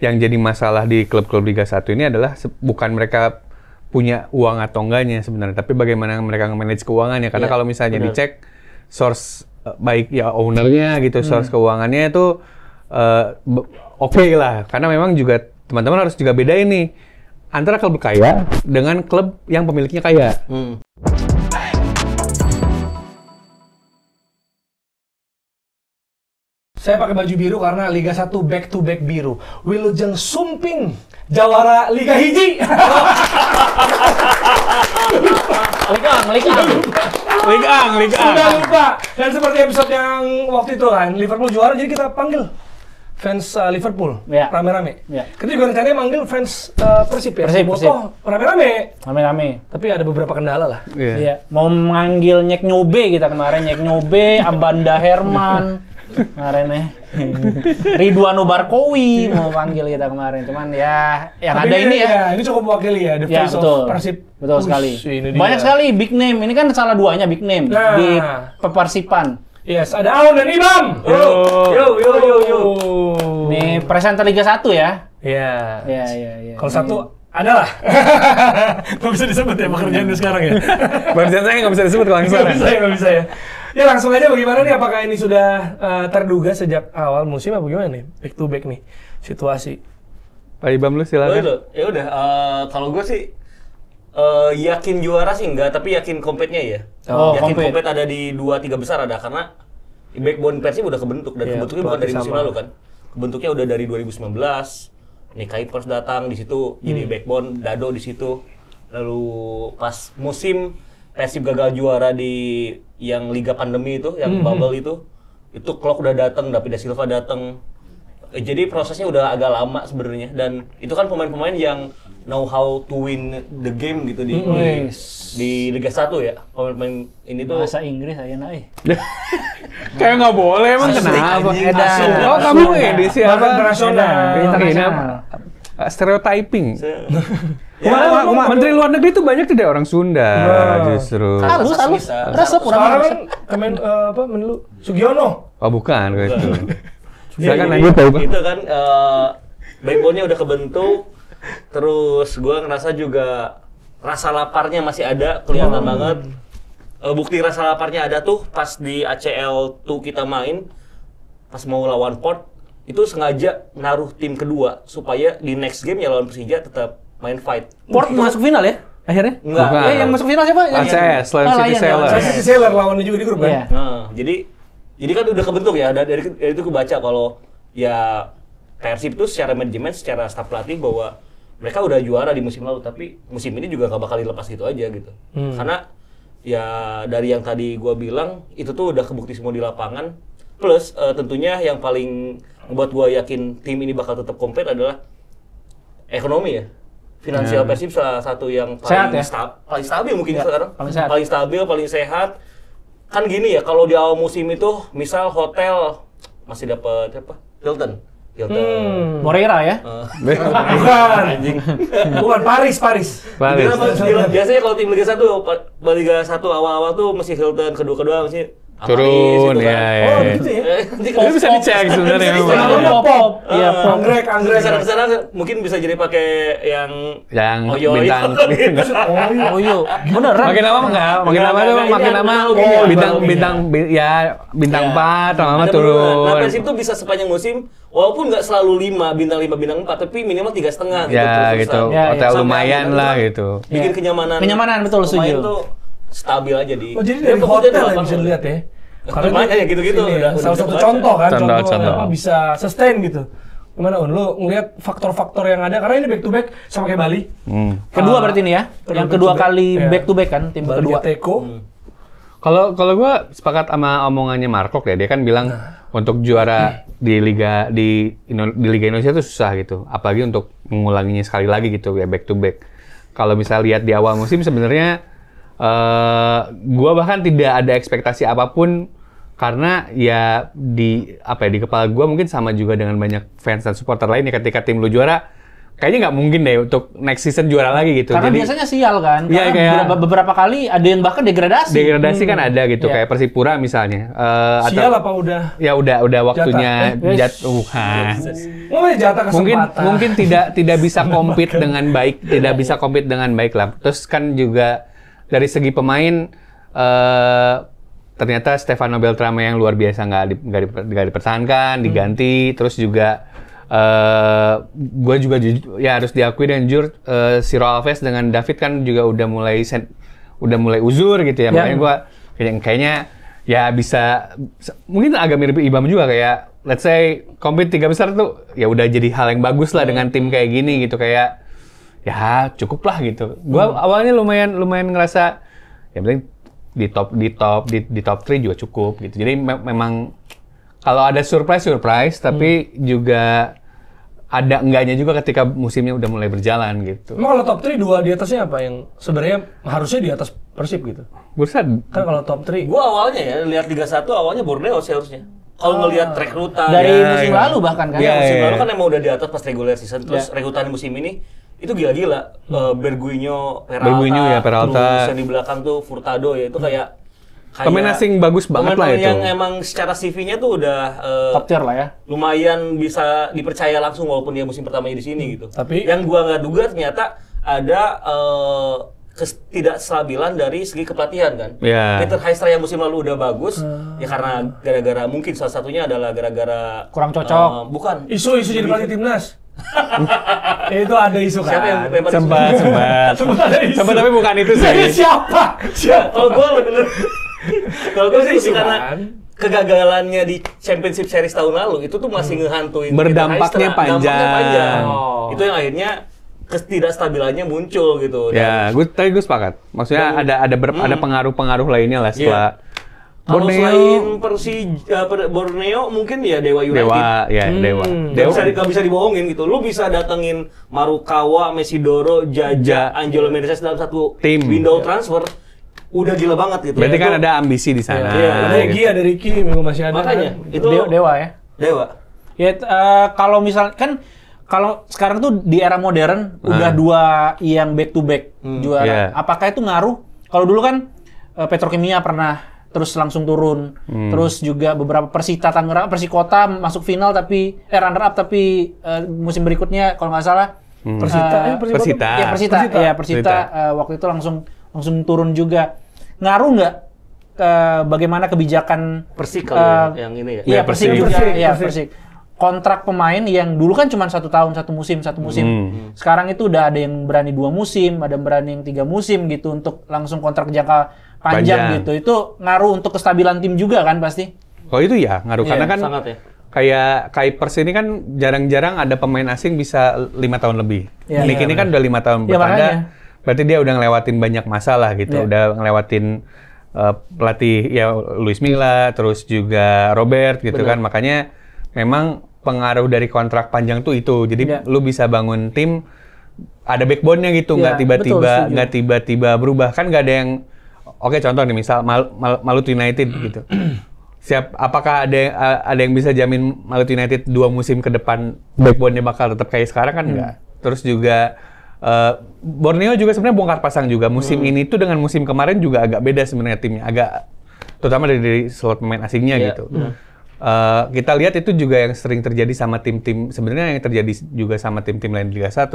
yang jadi masalah di klub-klub Liga 1 ini adalah bukan mereka punya uang atau enggaknya sebenarnya, tapi bagaimana mereka nge-manage keuangannya. Karena kalau misalnya dicek source baik ya ownernya gitu, source keuangannya itu oke lah. Karena memang juga teman-teman harus juga bedain nih antara klub kaya dengan klub yang pemiliknya kaya. Saya pakai baju biru karena Liga 1 back to back biru. Wilujeng Sumping jawara Liga Hiji. Liga. Sudah lupa. Dan seperti episode yang waktu itu kan, Liverpool juara, jadi kita panggil fans Liverpool rame-rame. Kita juga rencananya manggil fans Persib ya. Persib. Rame-rame. Tapi ada beberapa kendala lah. Iya. Mau manggil Nyek Nyobe kita kemarin, Nyek Nyobe, Abanda Herman. Kemarin Ridwan Barkowi mau panggil kita kemarin, cuman ya yang tapi ada ini ya. Ini cukup mewakili ya, the face of Persib. Betul sekali. Banyak sekali big name. Ini kan salah duanya big name di Persipan. Yes, ada Aon dan Imam. Yo. Ini presenter Liga 1 ya. Iya. Kalau satu adalah nggak bisa disebut ya pekerjaannya sekarang ya. Barusan saya nggak bisa disebut kalau Nggak bisa ya. Ya langsung aja, bagaimana nih, apakah ini sudah terduga sejak awal musim apa gimana nih, back to back nih situasi? Pak Ibam lu silakan. Ya udah, kalau gue sih yakin juara sih enggak, tapi yakin kompetnya ya. Yakin kompet ada di 2-3 besar ada, karena backbone Persib udah kebentuk dan kebentuknya bukan dari musim lalu kan. Kebentuknya udah dari 2019. Nih Kuipers datang di situ jadi backbone, Dado di situ. Lalu pas musim Persib gagal juara di yang Liga Pandemi itu, yang bubble itu Klok udah datang, David da Silva datang. Jadi prosesnya udah agak lama sebenarnya, dan itu kan pemain-pemain yang know how to win the game gitu di Liga 1 ya. Pemain ini tuh bahasa Inggris aja naik. Kayak nggak boleh emang, kenapa? Oh kamu edisi apa? Internasional. Stereotyping. Menteri luar negeri itu banyak tidak orang Sunda justru. Halus. Resep orang Menlu Sugiono. Oh bukan gitu. Silakan lanjut Pak. Itu kan backbone-nya udah kebentuk. Terus gua ngerasa juga rasa laparnya masih ada, kelihatan banget. Bukti rasa laparnya ada tuh pas di ACL tuh kita main pas mau lawan Port, itu sengaja naruh tim kedua supaya di next game ya lawan Persija tetap main fight. Port masuk final ya akhirnya? Enggak. Yang masuk final siapa? ACS, City Sailor. City Sailor lawannya juga di grup kan? Nah, jadi kan udah kebentuk ya, dari itu kebaca kalau ya Persib itu secara manajemen, secara staf pelatih bahwa mereka udah juara di musim lalu, tapi musim ini juga gak bakal dilepas gitu aja gitu. Karena ya dari yang tadi gua bilang itu tuh udah kebukti semua di lapangan. Plus tentunya yang paling membuat gua yakin tim ini bakal tetap kompet adalah ekonomi ya. Finansial Persib salah satu yang paling paling stabil mungkin sekarang. Paling stabil, paling sehat. Kan gini ya, kalau di awal musim itu misal hotel masih dapat apa? Hilton. Moreira ya? Bukan Paris. Biasanya kalau tim Liga 1 awal-awal tuh masih Hilton, kedua masih turun gitu kan. ya. Gitu ya. Itu bisa dicek sebenarnya. Pop. Iya, anggrek. Sana mungkin bisa jadi pakai yang bintang. Oyo. Beneran. Makin lama bintang 4 lama-lama turun. Nah, Persib tuh bisa sepanjang musim walaupun nggak selalu 5 bintang 4 tapi minimal 3,5 gitu. Ya gitu. Hotel lumayan lah gitu. Bikin kenyamanan betul, setuju. Tuh stabil aja di. Oh, jadi dari hotel yang bisa dilihat ya. Karena ya gitu-gitu udah salah satu contoh kan, contoh. Bisa sustain gitu. Gimana lu ngelihat faktor-faktor yang ada, karena ini back to back sama kayak Bali. Kedua berarti ini ya. Yang kedua kali back to back kan, tim Bali kedua. Teko. Kalau gua sepakat sama omongannya Markok ya, dia kan bilang untuk juara di Liga Indonesia itu susah gitu. Apalagi untuk mengulanginya sekali lagi gitu ya, back to back. Kalau misalnya lihat di awal musim sebenarnya gua bahkan tidak ada ekspektasi apapun, karena ya di kepala gua mungkin sama juga dengan banyak fans dan supporter lainnya, ketika tim lu juara kayaknya nggak mungkin deh untuk next season juara lagi gitu. Karena jadi, biasanya sial kan. Iya, Karena beberapa kali ada yang bahkan degradasi. Degradasi kan ada gitu, kayak Persipura misalnya. Sial apa udah? Ya udah waktunya jatuh. Jatah kesempatan. Mungkin tidak bisa compete dengan baik, lah. Terus kan juga dari segi pemain ternyata Stefano Beltrame yang luar biasa nggak dipertahankan, diganti. Terus juga gue juga ya harus diakui dan jujur, Ciro Alves dengan David kan juga udah mulai uzur gitu ya. Makanya gue kayaknya ya bisa mungkin agak mirip Ibam juga, kayak let's say compete 3 besar tuh ya udah jadi hal yang bagus lah dengan tim kayak gini gitu, kayak ya cukup lah gitu. Gue awalnya lumayan ngerasa ya penting di top 3 juga cukup gitu. Jadi memang kalau ada surprise tapi juga ada enggaknya juga ketika musimnya udah mulai berjalan gitu. Emang kalau top 3 2 di atasnya apa yang sebenarnya harusnya di atas Persib gitu? Bursa kan kalau top 3. Gua awalnya ya lihat Liga 1 awalnya Borneo sih harusnya. Kalau ngelihat rekrutan dari musim lalu bahkan kan. Musim lalu kan emang udah di atas pas regular season, terus rekrutan musim ini itu gila-gila. Berguinho, Peralta, terus yang di belakang tuh Furtado ya, itu kayak pemain asing bagus banget lah itu. Yang emang secara CV-nya tuh udah top tier lah ya. Lumayan bisa dipercaya langsung walaupun dia musim pertamanya di sini gitu. Tapi yang gua nggak duga ternyata ada ketidakstabilan dari segi kepelatihan kan. Peter Heistra yang musim lalu udah bagus ya karena gara-gara mungkin salah satunya adalah gara-gara kurang cocok. Bukan. Isu jadi pelatih timnas. Itu ada isu kan. Siapa yang lempar isu? Sempat tapi bukan itu sih. Siapa? Kalau gue sih karena kegagalannya di Championship Series tahun lalu itu tuh masih ngehantuin. Berdampaknya panjang. Itu yang akhirnya ketidakstabilannya muncul gitu. Ya, gue sepakat. Maksudnya ada pengaruh-pengaruh lainnya lah setelah Borneo. Selain Borneo mungkin ya Dewa United. Dewa. Nggak bisa dibohongin gitu. Lu bisa datengin Marukawa, Mesidoro, Jaja, Angelo Menezes dalam satu tim window transfer. Udah gila banget gitu. Berarti kan ada ambisi di sana. Ada ada Ricky masih ada. Makanya itu Dewa ya. Dewa. Ya kalau misal kan kalau sekarang tuh di era modern udah 2 yang back to back juara. Apakah itu ngaruh? Kalau dulu kan Petrokimia pernah terus langsung turun. Terus juga beberapa Persita Tangerang, Persikota masuk final tapi runner up tapi musim berikutnya kalau nggak salah Persita waktu itu langsung turun juga. Ngaruh nggak bagaimana kebijakan Persik yang ini ya? Iya Persik juga. Iya Persik. Kontrak pemain yang dulu kan cuma 1 tahun, 1 musim. Sekarang itu udah ada yang berani 2 musim, ada yang berani yang 3 musim gitu untuk langsung kontrak jangka panjang gitu. Itu ngaruh untuk kestabilan tim juga kan pasti? Oh itu ya ngaruh karena kan sangat ya. Kayak Kuipers ini kan jarang-jarang ada pemain asing bisa 5 tahun lebih. Nick ini kan udah 5 tahun bertanda. Berarti dia udah ngelewatin banyak masalah gitu, udah ngelewatin pelatih ya Luis Milla, terus juga Robert gitu kan. Makanya memang pengaruh dari kontrak panjang tuh itu. Jadi lu bisa bangun tim ada backbone-nya gitu, nggak tiba-tiba berubah. Kan nggak ada yang contoh nih misal Malut United gitu. Apakah ada yang bisa jamin Malut United 2 musim ke depan backbone-nya bakal tetap kayak sekarang kan enggak. Terus juga Borneo juga sebenarnya bongkar pasang juga. Musim ini tuh dengan musim kemarin juga agak beda sebenarnya timnya. Agak terutama dari slot pemain asingnya gitu. Kita lihat itu juga yang sering terjadi sama tim-tim, sebenarnya yang terjadi juga sama tim-tim lain di Liga 1.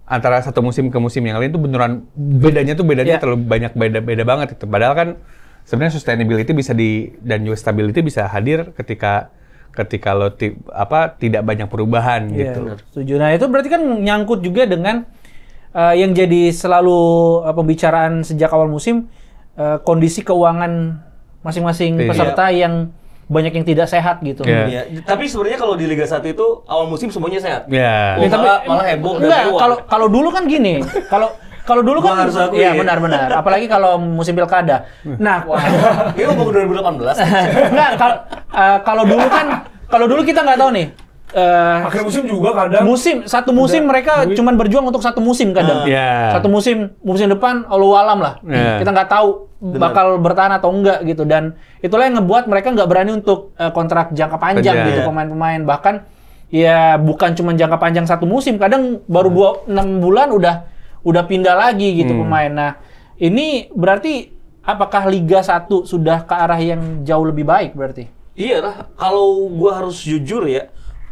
Antara satu musim ke musim yang lain tuh beneran bedanya terlalu banyak, beda banget itu. Padahal kan sebenarnya sustainability bisa dan juga stability bisa hadir ketika lo tidak banyak perubahan gitu. Setuju. Nah, itu berarti kan nyangkut juga dengan yang jadi selalu pembicaraan sejak awal musim, kondisi keuangan masing-masing peserta yang banyak yang tidak sehat gitu. Tapi sebenarnya kalau di Liga 1 itu awal musim semuanya sehat. Tapi malah heboh. Kalau dulu kan gini, kalau dulu kan iya benar-benar, apalagi kalau musim pilkada. Nah, ini ngomong 2018. Enggak, kalau dulu kita nggak tahu nih. Akhir musim juga kadang. Satu musim mereka cuman berjuang untuk 1 musim kadang. Satu musim depan Allahu alam lah. Kita nggak tahu bakal bertahan atau enggak gitu, dan itulah yang ngebuat mereka nggak berani untuk kontrak jangka panjang gitu pemain-pemain. Bahkan ya bukan cuma jangka panjang 1 musim, kadang baru 6 bulan udah pindah lagi gitu pemain. Nah, ini berarti apakah Liga 1 sudah ke arah yang jauh lebih baik berarti? Iya lah, kalau gua harus jujur ya,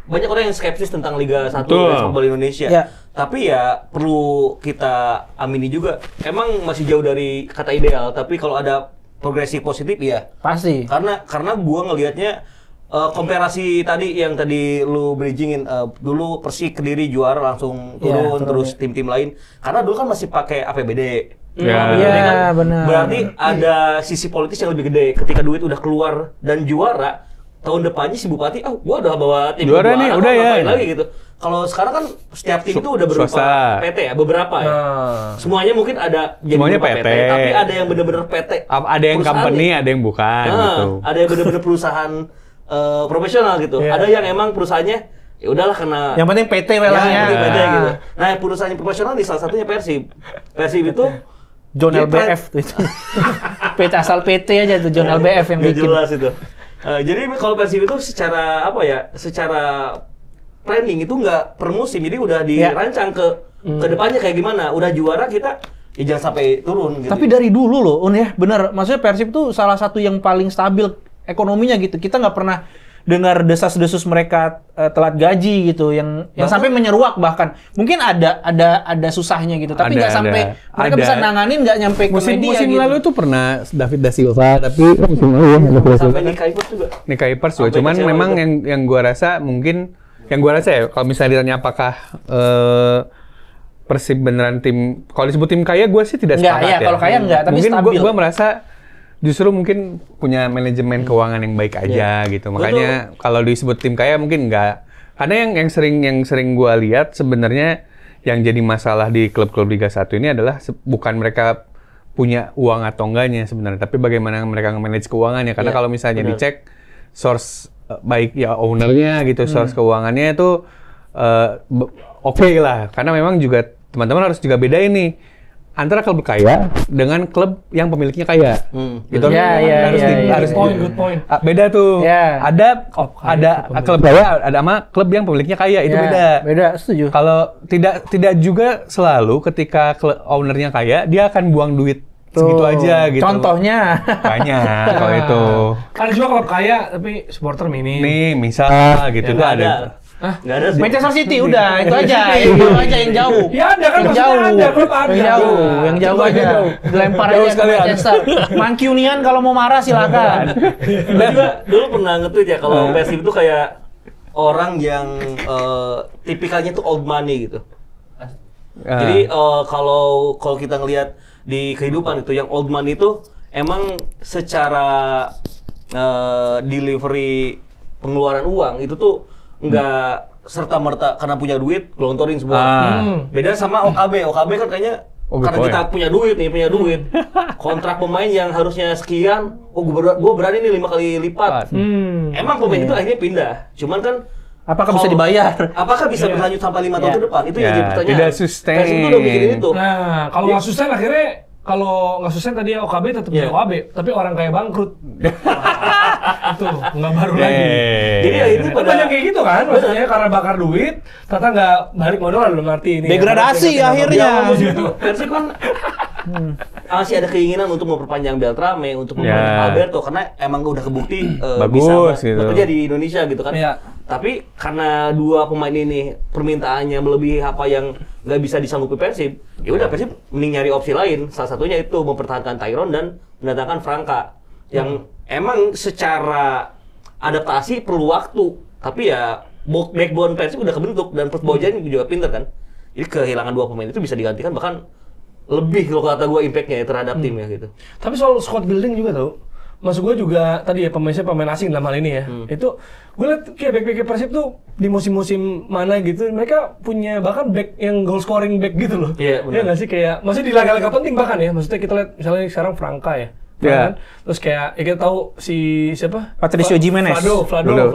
banyak orang yang skeptis tentang Liga 1 sepak bola Indonesia. Ya. Tapi ya perlu kita amini juga, emang masih jauh dari kata ideal, tapi kalau ada progresi positif ya pasti. Karena gua ngelihatnya komparasi tadi yang tadi lu bridgingin, dulu Persik Kediri juara langsung turun terus tim-tim lain, karena dulu kan masih pakai APBD. Iya, benar. Berarti ada sisi politis yang lebih gede ketika duit udah keluar dan juara. Tahun depannya si Bupati, gua udah bawa tim juara nih, udah ya lagi gitu. Kalau sekarang kan setiap tim itu udah berupa PT ya, beberapa ya. Semuanya mungkin ada jadi semuanya PT, tapi ada yang benar-benar PT. Ada yang company, ada yang bukan gitu. Ada yang benar-benar perusahaan profesional gitu. Ada yang emang perusahaannya ya udahlah karena yang penting PT welangnya. PT gitu. Nah, perusahaan profesional di salah satunya Persib. Persib itu John LBF tuh itu. PT asal PT aja tuh John LBF yang bikin. Jelas itu. Jadi kalau Persib itu secara secara planning itu nggak per musim, jadi udah dirancang ke depannya kayak gimana. Udah juara kita ya jangan sampai turun gitu. Tapi dari dulu loh, ya bener. Maksudnya Persib tuh salah satu yang paling stabil ekonominya gitu. Kita nggak pernah dengar desas-desus mereka telat gaji gitu, yang sampai menyeruak bahkan. Mungkin ada susahnya gitu, tapi nggak sampai mereka bisa nanganin, nggak nyampe ke media musim gitu. lalu tuh pernah David Da Silva, tapi musim lalu ya sampai Nick Kuipers juga. Nick Kuipers juga, cuman memang yang gua rasa mungkin ya kalau misalnya ditanya apakah Persib beneran tim, kalau disebut tim kaya gue sih tidak sepakat ya. Kalau kaya enggak, tapi mungkin stabil. Gue merasa justru mungkin punya manajemen keuangan yang baik aja gitu. Makanya kalau disebut tim kaya mungkin enggak. Karena yang sering gue lihat sebenarnya yang jadi masalah di klub-klub Liga 1 ini adalah bukan mereka punya uang atau enggaknya sebenarnya, tapi bagaimana mereka nge-manage keuangannya. Karena kalau misalnya dicek source baik ya ownernya gitu, source keuangannya itu oke lah. Karena memang juga teman-teman harus juga bedain nih antara klub kaya dengan klub yang pemiliknya kaya. Gitu. Harus good point. Beda tuh. Ada klub kaya, ada sama klub yang pemiliknya kaya, itu beda. Beda, setuju. Kalau tidak juga selalu ketika ownernya kaya, dia akan buang duit segitu aja gitu. Contohnya banyak kalau itu. Ada juga klub kaya tapi supporter minim. Nih, misal gitu tuh ada. Nggak ada sih. Manchester City udah itu aja, yang jauh. Ya ada kan, yang jauh. Ada klub ada. Yang jauh aja. Dilempar aja ke Manchester. Mankiunian kalau mau marah silakan. Gue juga dulu pernah nge-tweet ya kalau Persib itu kayak orang yang tipikalnya tuh old money gitu. Jadi kalau kita ngelihat di kehidupan itu yang old money itu emang secara delivery pengeluaran uang itu tuh nggak serta-merta karena punya duit gelontorin semua. Beda sama OKB kan kayaknya karena kita punya duit, kontrak pemain yang harusnya sekian, gue berani nih 5 kali lipat. Emang pemain itu akhirnya pindah, cuman kan apakah bisa dibayar? Apakah bisa berlanjut sampai 5 tahun ke depan? Itu yang jadi pertanyaan. Tidak sustain. Persib itu udah mikirin itu. Nah, kalau nggak sustain akhirnya kalau nggak sustain tadi OKB tetap jadi OKB, tapi orang kaya bangkrut. Itu nggak baru lagi. Jadi ya itu banyak kayak gitu kan, maksudnya karena bakar duit, ternyata nggak balik modal belum ngerti ini. Degradasi akhirnya. Persib kan masih ada keinginan untuk memperpanjang Beltrame, untuk memperpanjang Alberto karena emang udah kebukti bagus bisa bekerja di Indonesia gitu kan. Tapi karena dua pemain ini permintaannya melebihi apa yang nggak bisa disanggupi Persib, ya udah Persib mending nyari opsi lain. Salah satunya itu mempertahankan Tyron dan mendatangkan Franka yang emang secara adaptasi perlu waktu. Tapi ya backbone Persib udah kebentuk dan Coach Bojan juga pinter kan. Jadi kehilangan dua pemain itu bisa digantikan bahkan lebih kalau kata gue impactnya terhadap tim ya gitu. Tapi soal squad building juga tau. Maksud gue juga tadi ya pemain asing dalam hal ini ya. Itu gue liat kayak back Persib tuh di musim-musim mana gitu mereka punya bahkan back yang goal scoring back gitu loh. Iya benar. Iya nggak sih kayak maksudnya di laga-laga penting bahkan ya. Maksudnya kita lihat misalnya sekarang Franka ya. Kan? Terus kayak ya kita tahu si siapa? Patricio Jimenez. Vlado.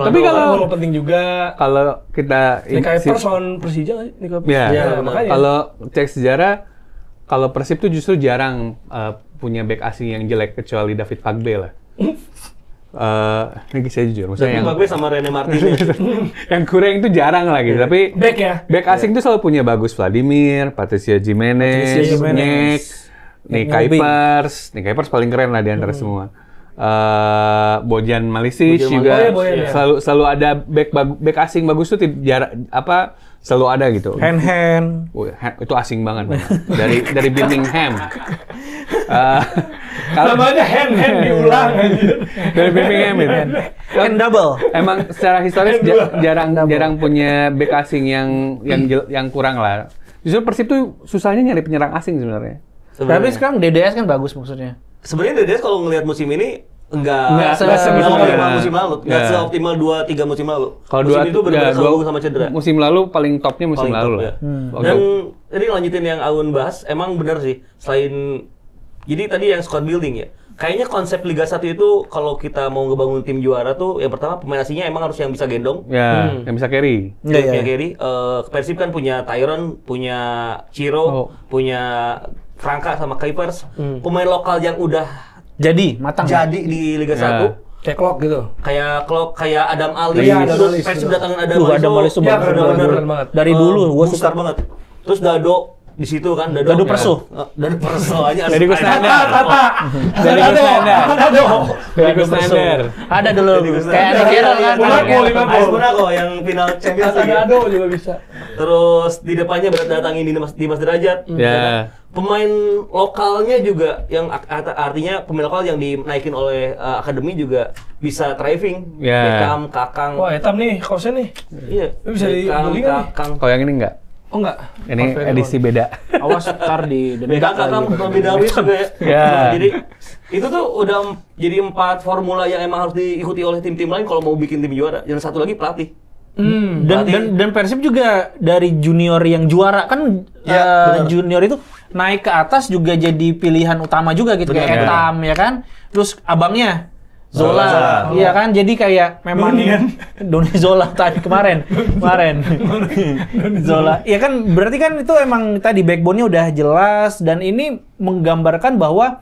Tapi kalau penting juga kalau kita kayak person Persija nggak sih? Ya, makanya. Kalau cek sejarah kalau Persib tuh justru jarang punya back asing yang jelek kecuali David Pagbe lah. Ini saya jujur, maksudnya yang Mbappe sama Rene Martinez. yang kurang itu jarang lah gitu. Tapi Back ya? back asing tuh selalu punya bagus. Vladimir, Patricio Jimenez, Nick Kuipers paling keren lah di antara semua. Bojan Malisic juga selalu ada back asing bagus tuh selalu ada gitu. Hand. Itu asing banget dari Birmingham. Namanya hand diulang aja. Dari Birmingham itu. Hand double. Emang secara historis jarang punya back asing yang kurang lah. Justru Persib tuh susahnya nyari penyerang asing sebenarnya. Tapi sekarang DDS kan bagus maksudnya. Sebenarnya DDS kalau ngelihat musim ini enggak seoptimal musim lalu, enggak seoptimal 2-3 musim lalu. Kalau musim itu benar-benar selalu sama cedera. Musim lalu paling topnya musim lalu lah. Dan ini lanjutin yang Aun bahas, emang benar sih. Selain jadi tadi yang squad building ya. Kayaknya konsep Liga 1 itu kalau kita mau ngebangun tim juara tuh yang pertama pemain asingnya emang harus yang bisa gendong. Ya, yang bisa carry. Carry. Persib kan punya Tyron, punya Ciro, punya Franka sama Kuipers. Pemain lokal yang udah matang di Liga 1. Kayak Klok gitu. Kayak Adam Ali. Persib datangin Adam Ali itu bener banget. Dari dulu gua suka banget. Terus Dado di situ kan Dado Perso. Dado Perso aja. Dari Kusnandar. Dari Kusnandar. Ada dulu. Kayak ada Gerald kan. Monaco yang final Champions League. Dado juga bisa. Terus di depannya datangin Dimas Derajat. Ya. Pemain lokalnya juga yang artinya pemain lokal yang dinaikin oleh akademi juga bisa thriving. Beckham, Kakang. Wah, etam nih kaosnya nih. Iya. Bisa dibeli kan? Kakang. Kalau yang ini enggak? Oh enggak. Ini edisi beda. Awas ntar di Beckham, Kakang, Tommy Davis juga ya. Jadi itu tuh udah jadi 4 formula yang emang harus diikuti oleh tim-tim lain kalau mau bikin tim juara. Yang satu lagi pelatih. Dan Persib juga dari junior yang juara kan junior itu naik ke atas juga jadi pilihan utama juga gitu kayak Etam ya kan. Terus abangnya Zola, iya kan? Jadi kayak memang Doni Zola tadi kemarin. Zola. Iya kan berarti kan itu emang tadi backbone-nya udah jelas dan ini menggambarkan bahwa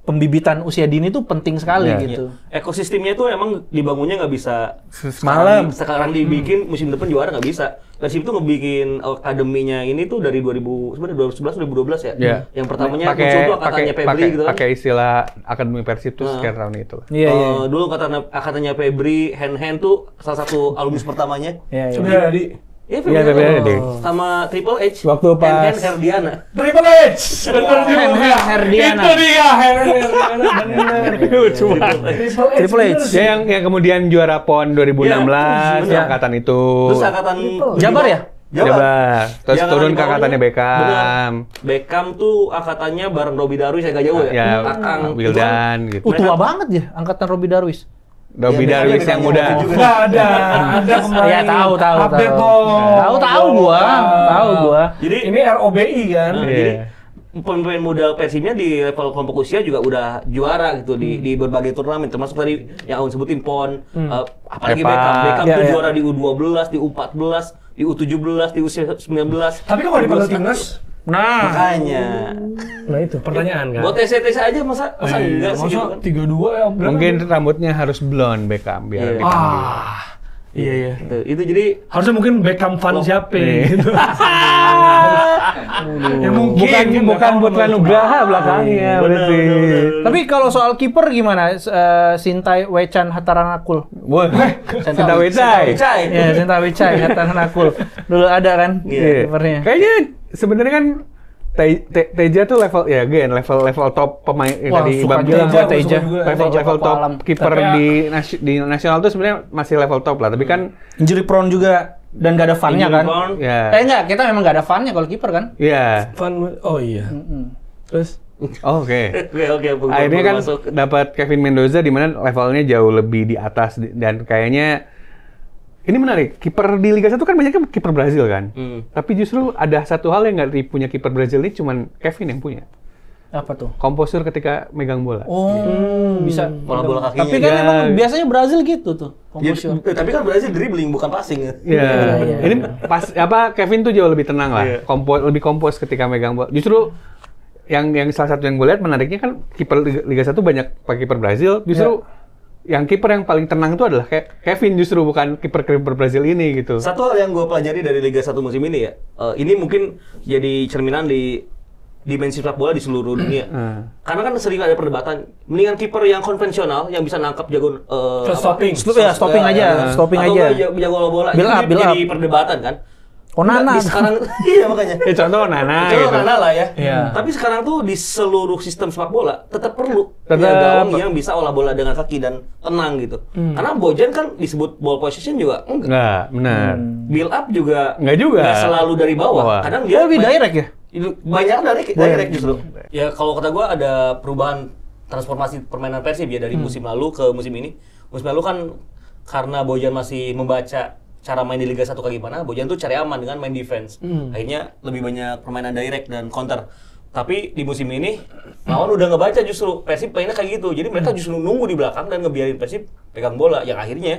pembibitan usia dini itu penting sekali gitu. Ekosistemnya itu emang dibangunnya nggak bisa semalam. Sekarang dibikin musim depan juara nggak bisa. Persib itu ngebikin akademinya ini tuh dari 2011 2012 ya. Yeah. Yang pertamanya muncul tuh angkatannya Febri gitu kan. Pakai istilah akademi Persib tuh sekitar tahun itu. Iya. Dulu angkatannya Febri, Hand tuh salah satu alumnus pertamanya. Iya. Sudah di Iya, Febri sama Triple H. Waktu pas Herdiana. Triple H. Benar juga. Herdiana. Itu dia Triple H. Ya yang kemudian juara PON 2016 angkatan itu. Terus angkatan Jabar ya? Jabar. Terus turun ke angkatannya Beckham. Beckham tuh angkatannya bareng Robby Darwis agak jauh ya. Kakang Wildan gitu. Tua banget ya angkatan Robby Darwis. Robby Darwis yang muda. Enggak ada kemarin. Ya tahu. Update dong. Tahu gua. Jadi ini ROBI kan. Jadi pemain muda Persibnya di level kelompok usia juga udah juara gitu di berbagai turnamen termasuk tadi yang Aun sebutin PON, apalagi Beckham tuh juara di U12, di U14, di U17, di U19. Tapi kok dipanggil timnas? Nah, makanya. Nah itu pertanyaan kan. Buat TC aja masa enggak sih gitu kan? 32 ya. Mungkin rambutnya harus blonde Beckham biar dipanggil. Iya. Itu jadi harusnya mungkin Beckham fan siapa gitu. Ya mungkin bukan Putra Nugraha belakangnya berarti. Tapi kalau soal kiper gimana? Sintai Wecan Hataranakul. Wah, Sintai Wecai. Ya, Sintai Wecai Hataranakul. Dulu ada kan kipernya. Kayaknya sebenarnya kan Teja tuh level level top pemain tadi Bang bilang Teja level top kiper di nasional tuh sebenarnya masih level top lah, tapi kan injury prone juga dan gak ada fun-nya kan? Enggak, kita memang gak ada fun-nya kalau kiper kan? Iya. Fun, oh iya. Terus Oke. Akhirnya kan dapat Kevin Mendoza di mana levelnya jauh lebih di atas dan kayaknya ini menarik, kiper di Liga 1 kan banyak kiper Brazil kan? Tapi justru ada satu hal yang nggak punya kiper Brazil ini cuman Kevin yang punya. Apa tuh? Komposur ketika megang bola. Bisa. Bola kakinya. Tapi kan emang biasanya Brazil gitu tuh, komposur. Ya, tapi kan Brazil dribbling bukan passing ya. Iya. Ini pas Kevin tuh jauh lebih tenang lah. Lebih kompos ketika megang bola. Justru yang salah satu yang gue lihat menariknya kan kiper Liga 1 banyak pakai kiper Brazil, justru yang kiper yang paling tenang itu adalah Kevin, justru bukan kiper Brazil ini gitu. Satu hal yang gue pelajari dari Liga 1 musim ini ya, ini mungkin jadi cerminan di dimensi sepak bola di seluruh dunia. Karena kan sering ada perdebatan, mendingan kiper yang konvensional yang bisa nangkap jago stopping aja. Jago bola. Build up. Jadi perdebatan kan. Onana sekarang iya makanya. Contoh Onana gitu. Onana lah ya. Iya. Tapi sekarang tuh di seluruh sistem sepak bola tetap perlu gawang yang bisa olah bola dengan kaki dan tenang gitu. Karena Bojan kan disebut ball position juga enggak, benar. Build up juga enggak selalu dari bawah. Kadang dia lebih direct ya. Banyak direct justru. Ya kalau kata gua ada perubahan transformasi permainan Persib ya dari musim lalu ke musim ini. Musim lalu kan karena Bojan masih membaca cara main di Liga 1 kayak gimana, Bojan tuh cari aman dengan main defense. Akhirnya lebih banyak permainan direct dan counter. Tapi di musim ini lawan udah ngebaca justru Persib mainnya kayak gitu. Jadi mereka justru nunggu di belakang dan ngebiarin Persib pegang bola. Yang akhirnya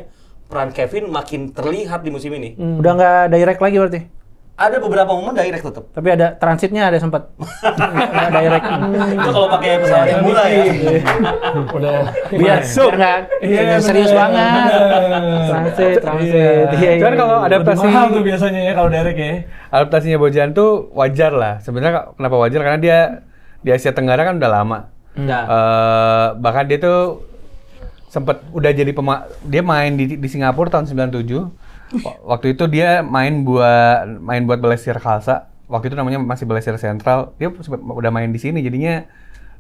peran Kevin makin terlihat di musim ini. Udah nggak direct lagi berarti? Ada beberapa momen direct tetap. Tapi ada transitnya ada sempat. Nggak direct. Itu kalau pakai pesawat yang murah ya. Udah Biar nggak serius banget. Transit. Iya. Cuman kalau adaptasi mahal tuh biasanya ya kalau direct ya. Adaptasinya Bojan tuh wajar lah. Sebenarnya kenapa wajar? Karena dia di Asia Tenggara kan udah lama. Bahkan dia tuh sempat udah jadi dia main di Singapura tahun 97. Waktu itu dia main buat Balestier Khalsa. Waktu itu namanya masih Balestier Central. Dia udah main di sini jadinya,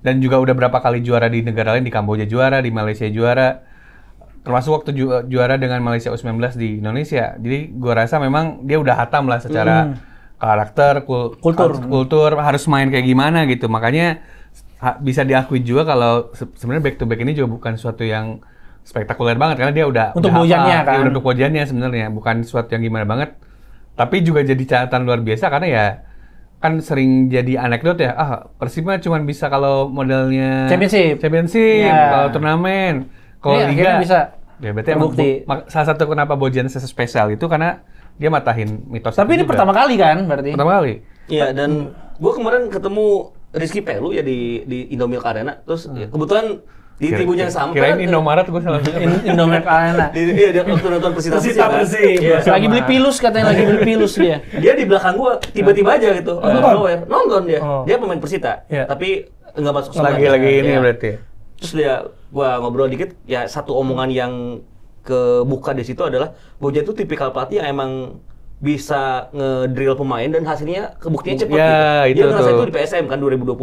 dan juga udah berapa kali juara di negara lain, di Kamboja juara, di Malaysia juara. Termasuk waktu juara dengan Malaysia U19 di Indonesia. Jadi gua rasa memang dia udah hatam lah secara karakter, kultur harus main kayak gimana gitu. Makanya bisa diakui juga kalau sebenarnya back to back ini juga bukan suatu yang spektakuler banget karena dia udah Bojannya kan. Dia untuk Bojannya sebenarnya bukan sesuatu yang gimana banget. Tapi juga jadi catatan luar biasa karena ya kan sering jadi anekdot ya. Persib mah cuma bisa kalau modelnya Championship, kalau turnamen, kalau liga bisa. Ya berarti salah satu kenapa Bojan spesial itu karena dia matahin mitos. Tapi ini juga pertama kali kan berarti? Pertama kali. Iya, dan gua kemarin ketemu Rizky Pelu ya di Indomilk Arena. Terus kebetulan di tribun yang sama. Kirain Indomaret gue salah. Indomilk Arena. Iya, dia waktu nonton Persita Persib. Lagi beli pilus katanya, dia. Dia di belakang gua tiba-tiba aja gitu. Nonton dia. Dia pemain Persita. Tapi enggak masuk squad. Lagi ini berarti. Terus gua ngobrol dikit, ya satu omongan yang kebuka di situ adalah Bojan itu tipikal pelatih yang emang bisa ngedrill pemain dan hasilnya kebuktinya cepat gitu. Dia ngerasa itu di PSM kan 2020.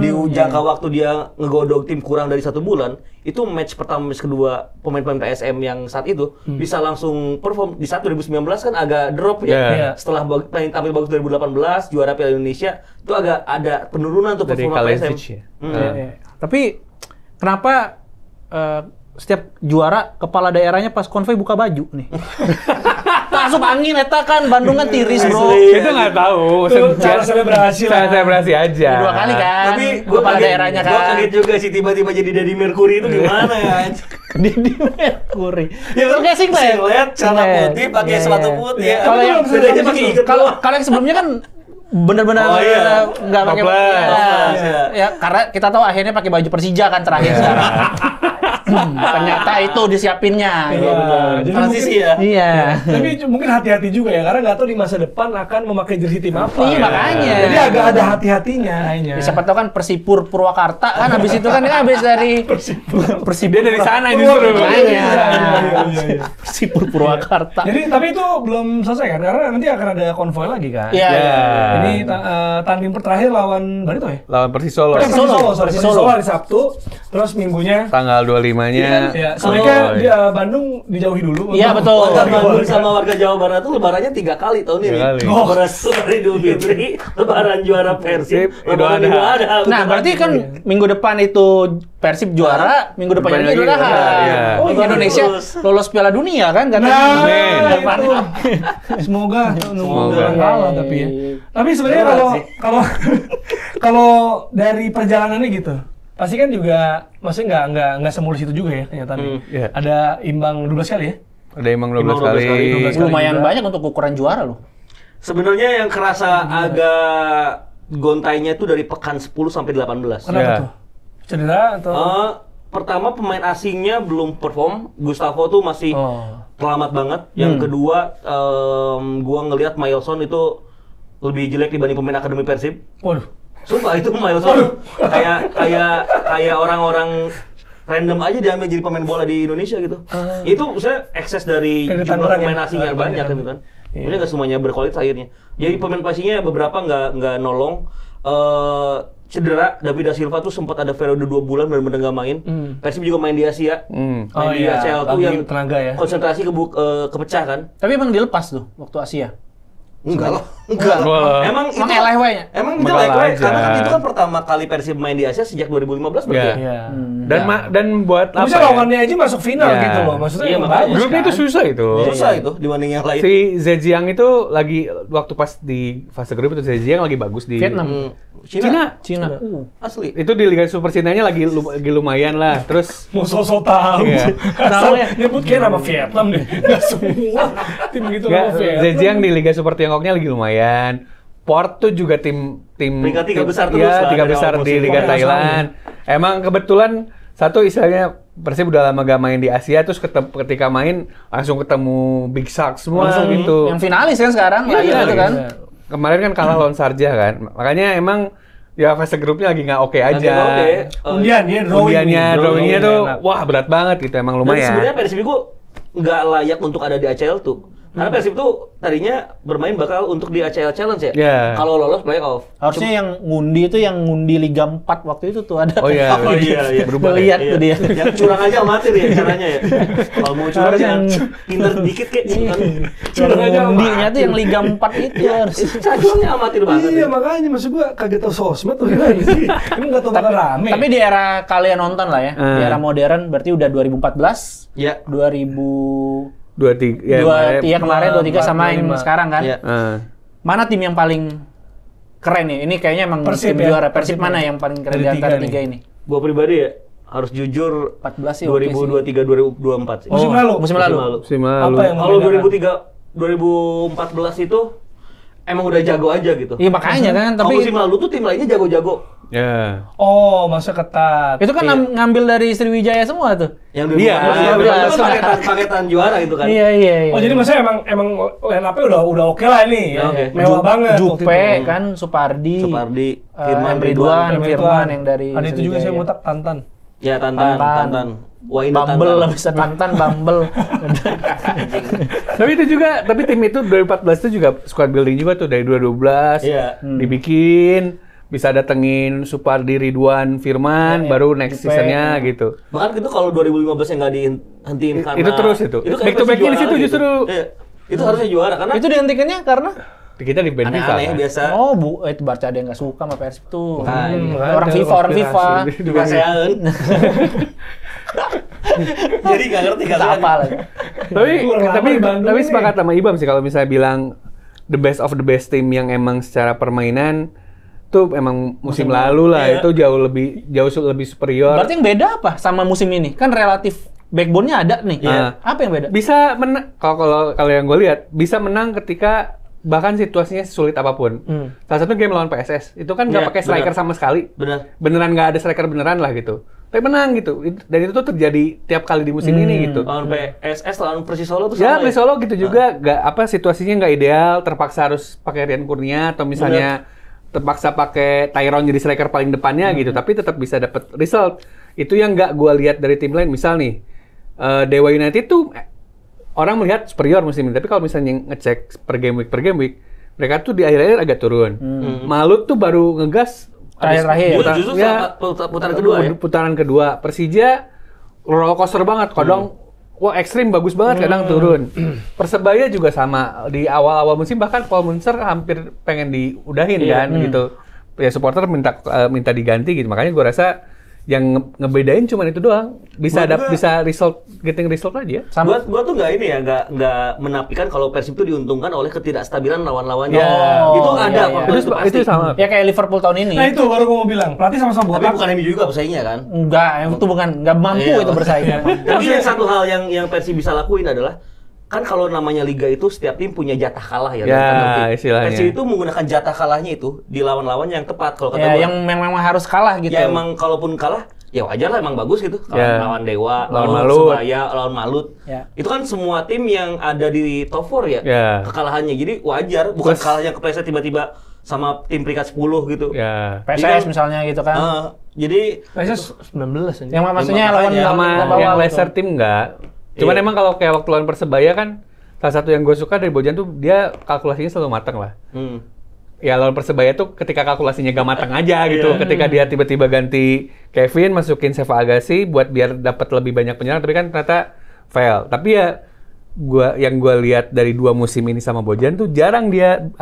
Di jangka waktu dia ngegodok tim kurang dari 1 bulan, itu match pertama, match kedua pemain-pemain PSM yang saat itu bisa langsung perform. Di saat 2019 kan agak drop ya. Setelah tampil bagus 2018, juara Piala Indonesia, itu agak ada penurunan tuh performa PSM. Tapi kenapa setiap juara kepala daerahnya pas konvoy buka baju nih? Masuk angin eta kan, Bandung kan tiris bro. Itu nggak tahu. Cara selebrasi aja. 2 kali kan. Tapi kepala daerahnya kan. Gua kaget juga sih tiba-tiba jadi Deddy Mercury itu gimana ya? Deddy Mercury. Ya kan singlet, celana putih, pakai sepatu putih. Kalau yang bedanya pakai ikat. Kalau yang sebelumnya kan benar-benar nggak pakai. Ya karena kita tahu akhirnya pakai baju Persija kan terakhir sekarang. Ternyata itu disiapinnya. Jadi transisi ya. Iya. Tapi mungkin hati-hati juga ya, karena nggak tahu di masa depan akan memakai jersey tim apa. Iya makanya. Jadi agak ada hati-hatinya. Siapa tahu kan Persipur Purwakarta kan habis itu kan dia habis dari Persib dari sana justru. Makanya. Persipur Purwakarta. Jadi tapi itu belum selesai kan? Karena nanti akan ada konvoy lagi kan. Iya. Ini tanding terakhir lawan Barito ya? Lawan Persis Solo. Persis Solo hari Sabtu. Terus minggunya tanggal 25-nya. Ya, mereka di Bandung dijauhi dulu. Iya betul. Warga Bandung sama warga Jawa Barat tuh lebarannya 3 kali tahun ini. Lebaran Idul Fitri, lebaran juara Persib, lebaran Idul Adha. Nah, berarti kan minggu depan itu Persib juara, minggu depannya Idul Adha. Indonesia lolos Piala Dunia kan katanya. Semoga kalah tapi ya. Tapi sebenarnya kalau dari perjalanannya gitu, pasti kan juga maksudnya nggak semulus itu juga ya kenyataannya. Ada imbang 12 kali ya? Ada imbang 12 kali. Lumayan banyak untuk ukuran juara loh. Sebenarnya yang kerasa agak gontainya itu dari pekan 10 sampai 18. Kenapa tuh? Cedera atau? Pertama pemain asingnya belum perform, Gustavo tuh masih terlambat banget. Yang kedua, gua ngelihat Mailson itu lebih jelek dibanding pemain akademi Persib. Waduh. Sumpah itu Mailson kayak orang-orang random aja diambil jadi pemain bola di Indonesia gitu. Itu saya ekses dari jumlah pemain asing yang banyak gitu kan. Maksudnya nggak semuanya berkualitas akhirnya. Jadi pemain asingnya beberapa nggak nolong. Cedera, David da Silva tuh sempat ada periode 2 bulan benar-benar nggak main. Persib juga main di Asia. Main di ACL tuh yang tenaga ya. Konsentrasi kepecah kan. Tapi emang dilepas tuh waktu Asia. Enggak lah, enggak. Emang itu LHW-nya. Emang jelek karena kan itu kan pertama kali Persib main di Asia sejak 2015 berarti ya. Iya. Dan buat apa? Bisa lawannya aja masuk final gitu loh. Maksudnya bagus. Grupnya itu susah itu. Susah itu dibanding yang lain. Si Zhejiang itu lagi waktu pas di fase grup itu Zhejiang lagi bagus di Vietnam. Cina. Asli. Itu di Liga Super Cina-nya lagi lumayan lah. Terus mau sosok tahu. Iya. Namanya nyebut kayak nama Vietnam deh. Enggak semua tim gitu nama Vietnam. Zhejiang di Liga Super Tiongkoknya lagi lumayan. Port tuh juga tim peringkat 3 besar terus lah. 3 besar di Liga Thailand. Emang kebetulan satu istilahnya Persib udah lama gak main di Asia, terus ketika main langsung ketemu Big Shark semua gitu. Yang finalis kan sekarang gitu kan. Kemarin kan kalah lawan Sharjah kan. Makanya emang ya fase grupnya lagi nggak oke aja. Drawingnya tuh wah berat banget gitu, emang lumayan. Dan sebenarnya Persib itu nggak layak untuk ada di ACL tuh. Karena Persib tuh tadinya bermain bakal untuk di ACL Challenge ya. Kalau lolos playoff. Harusnya yang ngundi Liga 4 waktu itu tuh ada. Oh iya. Berubah lihat tuh dia. Yang curang aja amatir ya caranya ya. Kalau mau curang yang pinter dikit kayak curang aja ngundinya tuh yang Liga 4 itu harus. Curangnya amatir banget. Iya, makanya maksud gua kaget tau sosmed tuh gimana sih. Emang enggak tahu bakal rame. Tapi di era kalian nonton lah ya. Di era modern berarti udah 2014. Iya. 23 kemarin 23 sama yang sekarang kan. Mana tim yang paling keren nih? Ini kayaknya emang tim juara. Persib mana yang paling keren di antara 3 ini? Gua pribadi ya harus jujur 14 sih 2023 2024 sih. Musim lalu. Apa yang kalau 2014 itu emang udah jago aja gitu. Iya makanya kan, tapi musim lalu tuh tim lainnya jago-jago. Ya. Oh, masa ketat. Itu kan ngambil dari Sriwijaya semua tuh. Yang 2014 paketan juara itu kan. Iya. Oh, jadi maksudnya emang line up-nya udah oke lah ini. Mewah banget. Jupe kan, Supardi, Ridwan, Firman yang dari ada itu juga saya ngotak Tantan. Ya, Tantan. Wah, ini Bumble lah bisa Tantan, Bumble. Tapi tim itu 2014 itu juga squad building juga tuh dari 2012 dibikin, bisa datengin Supardi, Ridwan, Firman, baru next seasonnya gitu. Bahkan itu kalau 2015 yang nggak dihentiin karena itu terus itu. Back to back-nya di situ justru. Itu harusnya juara karena itu dihentikannya karena kita di band FIFA kan? Biasa. Oh, itu Barca ada yang nggak suka sama Persib tuh. Orang FIFA. Dikasean. Jadi nggak ngerti apa lagi. Tapi sepakat sama Ibam sih kalau misalnya bilang the best of the best team yang emang secara permainan tuh emang musim lalu lah itu jauh lebih superior. Berarti yang beda apa sama musim ini? Kan relatif backbone-nya ada nih. Apa yang beda? Bisa menang kalau yang gue lihat bisa menang ketika bahkan situasinya sulit apapun. Salah satu game lawan PSS itu kan nggak pakai striker sama sekali. Beneran nggak ada striker beneran lah gitu. Tapi menang gitu. Dan itu tuh terjadi tiap kali di musim ini gitu. Lawan PSS, lawan Persisolo tuh sama. Ya, Persisolo gitu juga situasinya nggak ideal, terpaksa harus pakai Rian Kurnia atau misalnya terpaksa pakai Tyrone jadi striker paling depannya gitu, tapi tetap bisa dapat result. Itu yang nggak gue lihat dari tim lain. Misal nih, Dewa United tuh orang melihat superior musim ini, tapi kalau misalnya ngecek per game week, mereka tuh di akhir-akhir agak turun. Malut tuh baru ngegas terakhir. Putaran kedua ya. Putaran kedua. Persija roller coaster banget, kadang wah ekstrim bagus banget, kadang turun. Persebaya juga sama di awal-awal musim, bahkan Paul Munster hampir pengen diudahin kan gitu. Ya supporter minta diganti gitu. Makanya gue rasa yang ngebedain cuma itu doang. Bisa getting result aja. Gua tuh nggak menafikan kalau Persib itu diuntungkan oleh ketidakstabilan lawan-lawannya. Itu ada itu sama. Ya kayak Liverpool tahun ini. Nah itu baru gua mau bilang. Pelatih sama-sama botak. Tapi bukan MU juga bersaingnya kan? Enggak, itu bukan nggak mampu itu bersaing. Tapi yang satu hal yang Persib bisa lakuin adalah kan kalau namanya liga itu setiap tim punya jatah kalah ya. Istilahnya. Persib itu menggunakan jatah kalahnya itu di lawan-lawan yang tepat kalau kata Ya, gua. yang memang harus kalah gitu. Ya emang kalaupun kalah, ya wajar lah emang bagus gitu. Kalau lawan Dewa, lawan lawan Malut. Sebaya, lawan Malut. Ya. Itu kan semua tim yang ada di top 4 ya, kekalahannya. Jadi wajar, bukan kalahnya kepleset tiba-tiba sama tim peringkat 10 gitu. PSS misalnya gitu kan. Jadi PSS 19 yang maksudnya lawan sama yang Leicester tim enggak. Cuman emang kalau kayak waktu lawan Persebaya kan salah satu yang gue suka dari Bojan tuh dia kalkulasinya selalu matang lah. Ya lawan Persebaya tuh ketika kalkulasinya gak matang aja gitu. Ketika dia tiba-tiba ganti Kevin, masukin Seva Agassi buat biar dapat lebih banyak penyerang, tapi kan ternyata fail. Tapi ya yang gue lihat dari 2 musim ini sama Bojan tuh jarang dia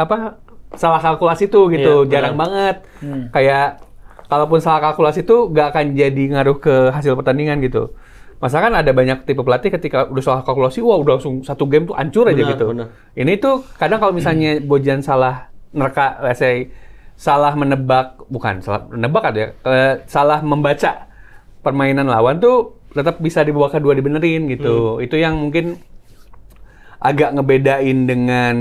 salah kalkulasi tuh gitu, jarang banget. Kayak kalaupun salah kalkulasi tuh gak akan jadi ngaruh ke hasil pertandingan gitu. Masa kan ada banyak tipe pelatih ketika udah salah kalkulasi, wah udah langsung satu game tuh hancur aja gitu. Ini tuh kadang kalau misalnya Bojan salah nerka, salah membaca permainan lawan tuh tetap bisa dibawa kedua dibenerin gitu. Itu yang mungkin agak ngebedain dengan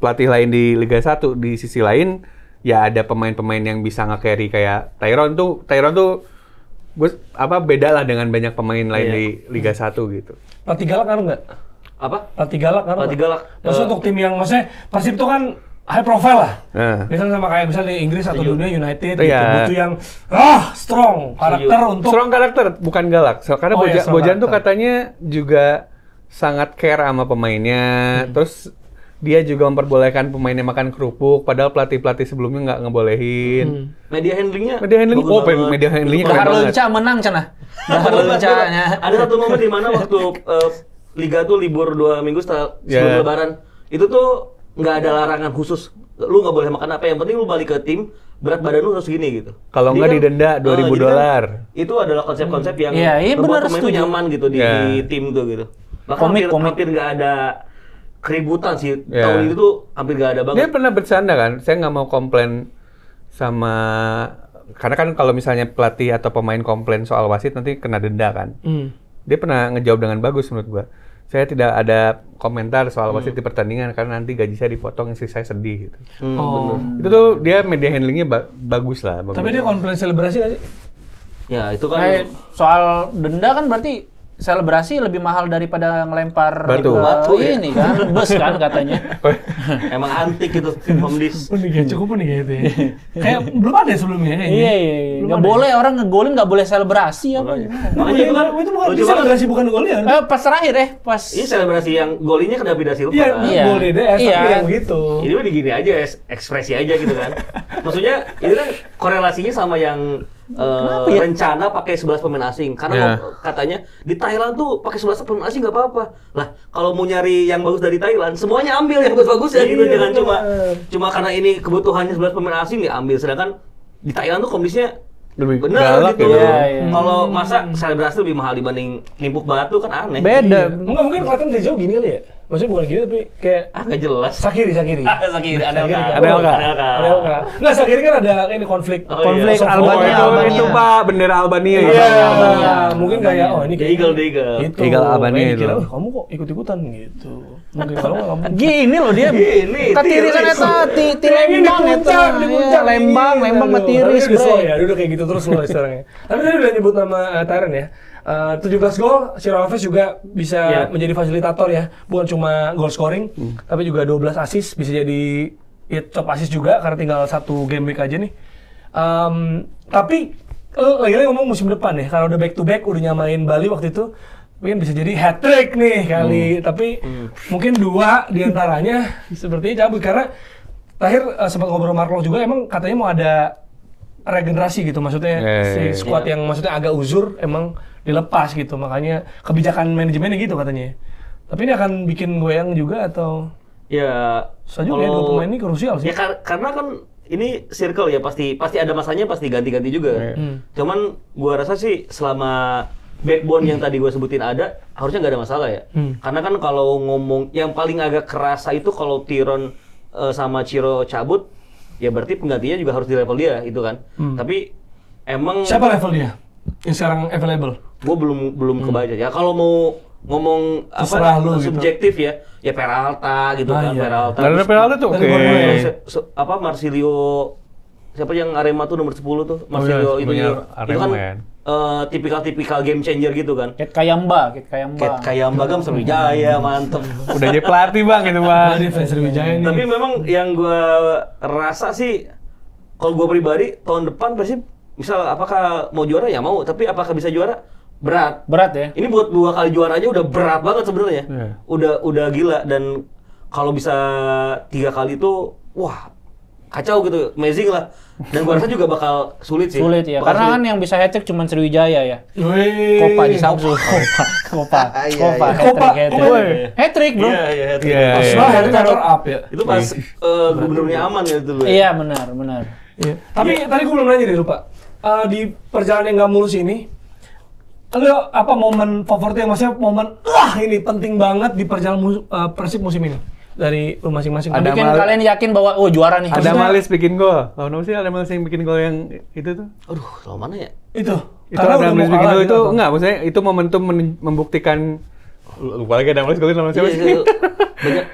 pelatih lain di Liga 1. Di sisi lain ya ada pemain-pemain yang bisa nge-carry kayak Tyron tuh beda lah dengan banyak pemain lain di Liga 1 gitu. Pelatih galak ngaruh nggak? Apa? Pelatih galak ngaruh? Pelatih galak. Maksudnya untuk tim yang maksudnya Persib itu kan high profile lah. Misalnya sama kayak misalnya di Inggris atau dunia United gitu. Butuh yang strong karakter untuk strong karakter bukan galak. Karena Bojan tuh katanya juga sangat care sama pemainnya. Terus dia juga memperbolehkan pemainnya makan kerupuk, padahal pelatih-pelatih sebelumnya nggak ngebolehin. Media handlingnya media handlingnya keren Harlo banget. Ca menang cenah. Harlo Ca-nya. Ada satu momen di mana waktu Liga tuh libur 2 minggu sebelum Lebaran, itu tuh nggak ada larangan khusus. Lu nggak boleh makan apa, yang penting lu balik ke tim, berat badan lu harus gini gitu. Kalau nggak didenda $2.000. Kan, itu adalah konsep-konsep yang membuat pemain itu nyaman gitu di tim tuh gitu. Bahkan hampir nggak ada keributan sih. Tahun itu tuh hampir nggak ada banget. Dia pernah bercanda kan, saya nggak mau komplain sama, karena kan kalau misalnya pelatih atau pemain komplain soal wasit nanti kena denda kan. Dia pernah ngejawab dengan bagus menurut gua. Saya tidak ada komentar soal wasit di pertandingan karena nanti gaji saya dipotong, istri saya sedih gitu. Itu tuh dia media handlingnya bagus lah. Tapi dia komplain selebrasi nggak sih? Ya itu kan soal denda kan berarti selebrasi lebih mahal daripada ngelempar batu ini kan, bus kan katanya. Emang antik gitu Homdis. Unik ya, cukup unik ya itu ya. Kayak belum ada sebelumnya kayaknya. Iya. Nggak boleh orang ngegolin, nggak boleh selebrasi apa. Makanya itu bukan selebrasi, bukan golin. Pas terakhir pas. Ini selebrasi yang golinya kena David Silva. Iya, gol DDS tapi yang gitu. Ini mah digini aja, ekspresi aja gitu kan. Maksudnya itu kan korelasinya sama yang rencana pakai 11 pemain asing, karena katanya di Thailand tuh pakai 11 pemain asing nggak apa-apa. Lah kalau mau nyari yang bagus dari Thailand, semuanya ambil yang bagus-bagus ya gitu, jangan cuma karena ini kebutuhannya 11 pemain asing ya ambil. Sedangkan di Thailand tuh kondisinya benar gitu. Kalau masa selebrasi lebih mahal dibanding nimpuk batu kan aneh. Beda. Enggak, mungkin kelihatan dari jauh gini kali ya. Maksudnya bukan gini tapi kayak nggak jelas. Sakiri. Anelka. Nggak, Sakiri kan ada ini konflik Albania. Itu Pak, bendera Albania. Iya. Mungkin kayak ini kayak Eagle Albania itu. Kamu kok ikut-ikutan gitu. Mungkin kalau kamu gini loh dia. Katirisan eta ti Lembang eta. Lembang Matiris bro. Ya, udah kayak gitu terus loh sekarang. Tapi tadi udah nyebut nama Tyron ya. 17 gol, Ciro Alves juga bisa menjadi fasilitator ya. Bukan cuma goal scoring, tapi juga 12 assist, bisa jadi top assist juga karena tinggal 1 game week aja nih. Tapi lagi-lagi ngomong musim depan ya, kalau udah back to back udah nyamain Bali waktu itu, mungkin bisa jadi hat trick nih kali. Tapi mungkin 2 diantaranya sepertinya cabut karena terakhir sempat ngobrol Mark juga, emang katanya mau ada regenerasi gitu, maksudnya si squad yang maksudnya agak uzur emang dilepas gitu, makanya kebijakan manajemennya gitu katanya. Tapi ini akan bikin goyang juga atau? Ya, saja ya 2 pemain ini krusial sih. Ya karena kan ini circle ya, pasti ada masanya, pasti ganti-ganti juga. Cuman gua rasa sih selama backbone yang tadi gua sebutin ada, harusnya nggak ada masalah ya. Karena kan kalau ngomong yang paling agak kerasa itu kalau Tyron sama Ciro cabut, ya berarti penggantinya juga harus di level dia itu kan. Tapi emang siapa level dia yang sekarang available? Gue belum kebaca ya. Kalau mau ngomong terserah lu subjektif gitu. Ya Peralta gitu kan, Peralta. Karena Peralta tuh oke. Marsilio, siapa yang Arema tuh nomor 10 tuh? Marsilio itu kan tipikal game changer gitu kan. Ket Kayamba kan Sriwijaya, mantep. Udah jadi pelatih Bang itu Bang. Sriwijaya nih. Tapi memang yang gua rasa sih, kalau gua pribadi tahun depan Persib misal apakah mau juara ya mau, tapi apakah bisa juara? Berat ya. Ini buat 2 kali juara aja udah berat banget sebenarnya. Udah gila, dan kalau bisa 3 kali itu wah kacau gitu, amazing lah. Dan gua rasa juga bakal sulit sih. Sulit ya. Karena kan yang bisa hat-trick cuma Sriwijaya ya. Kopa di Samsu. Kopa. Hat-trick, Bro. Iya, hat-trick. Setelah hat-trick up ya. Itu pas gubernurnya aman ya dulu. Iya, benar. Iya. Tapi tadi gua belum nanya deh, lupa. Di perjalanan yang nggak mulus ini, lu apa momen favorit yang maksudnya momen ini penting banget di perjalanan Persib musim ini dari lu masing-masing? Ada bikin kalian yakin bahwa juara nih. Ada Malis bikin gol. Kalau kenapa sih ada Malis yang bikin gol yang itu tuh? Aduh, kalau mana ya? Itu ada Malis bikin gol itu enggak, maksudnya itu momentum membuktikan. Lupa lagi ada Malis golin sama siapa sih?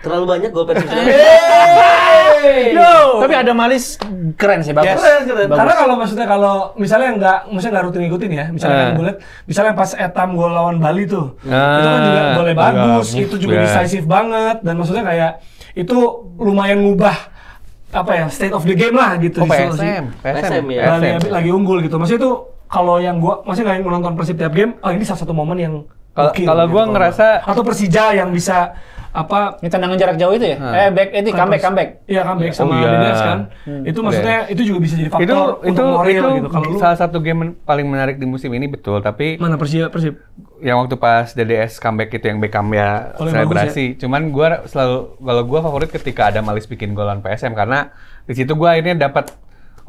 Terlalu banyak gol Persib. Tapi ada Malis keren sih, bagus. Keren. Karena kalau misalnya nggak rutin ngikutin ya, misalnya gue lihat, misalnya pas Etam gol lawan Bali tuh, itu kan juga golnya bagus, itu juga decisive banget, dan maksudnya kayak itu lumayan ngubah state of the game lah gitu. PSM ya. Bali lagi unggul gitu. Maksudnya itu kalau yang gue maksudnya nggak nonton Persib tiap game, ini salah satu momen yang kalau gue ngerasa atau Persija yang bisa ini tendangan jarak jauh itu ya? Comeback. Iya, comeback sama Dedes kan. Itu maksudnya itu juga bisa jadi faktor untuk moral gitu. Kalau salah satu game paling menarik di musim ini betul, tapi mana Persib? Yang waktu pas DDS comeback itu yang Beckham ya selebrasi. Cuman kalau gue favorit ketika ada Malis bikin golan PSM, karena di situ gue akhirnya dapat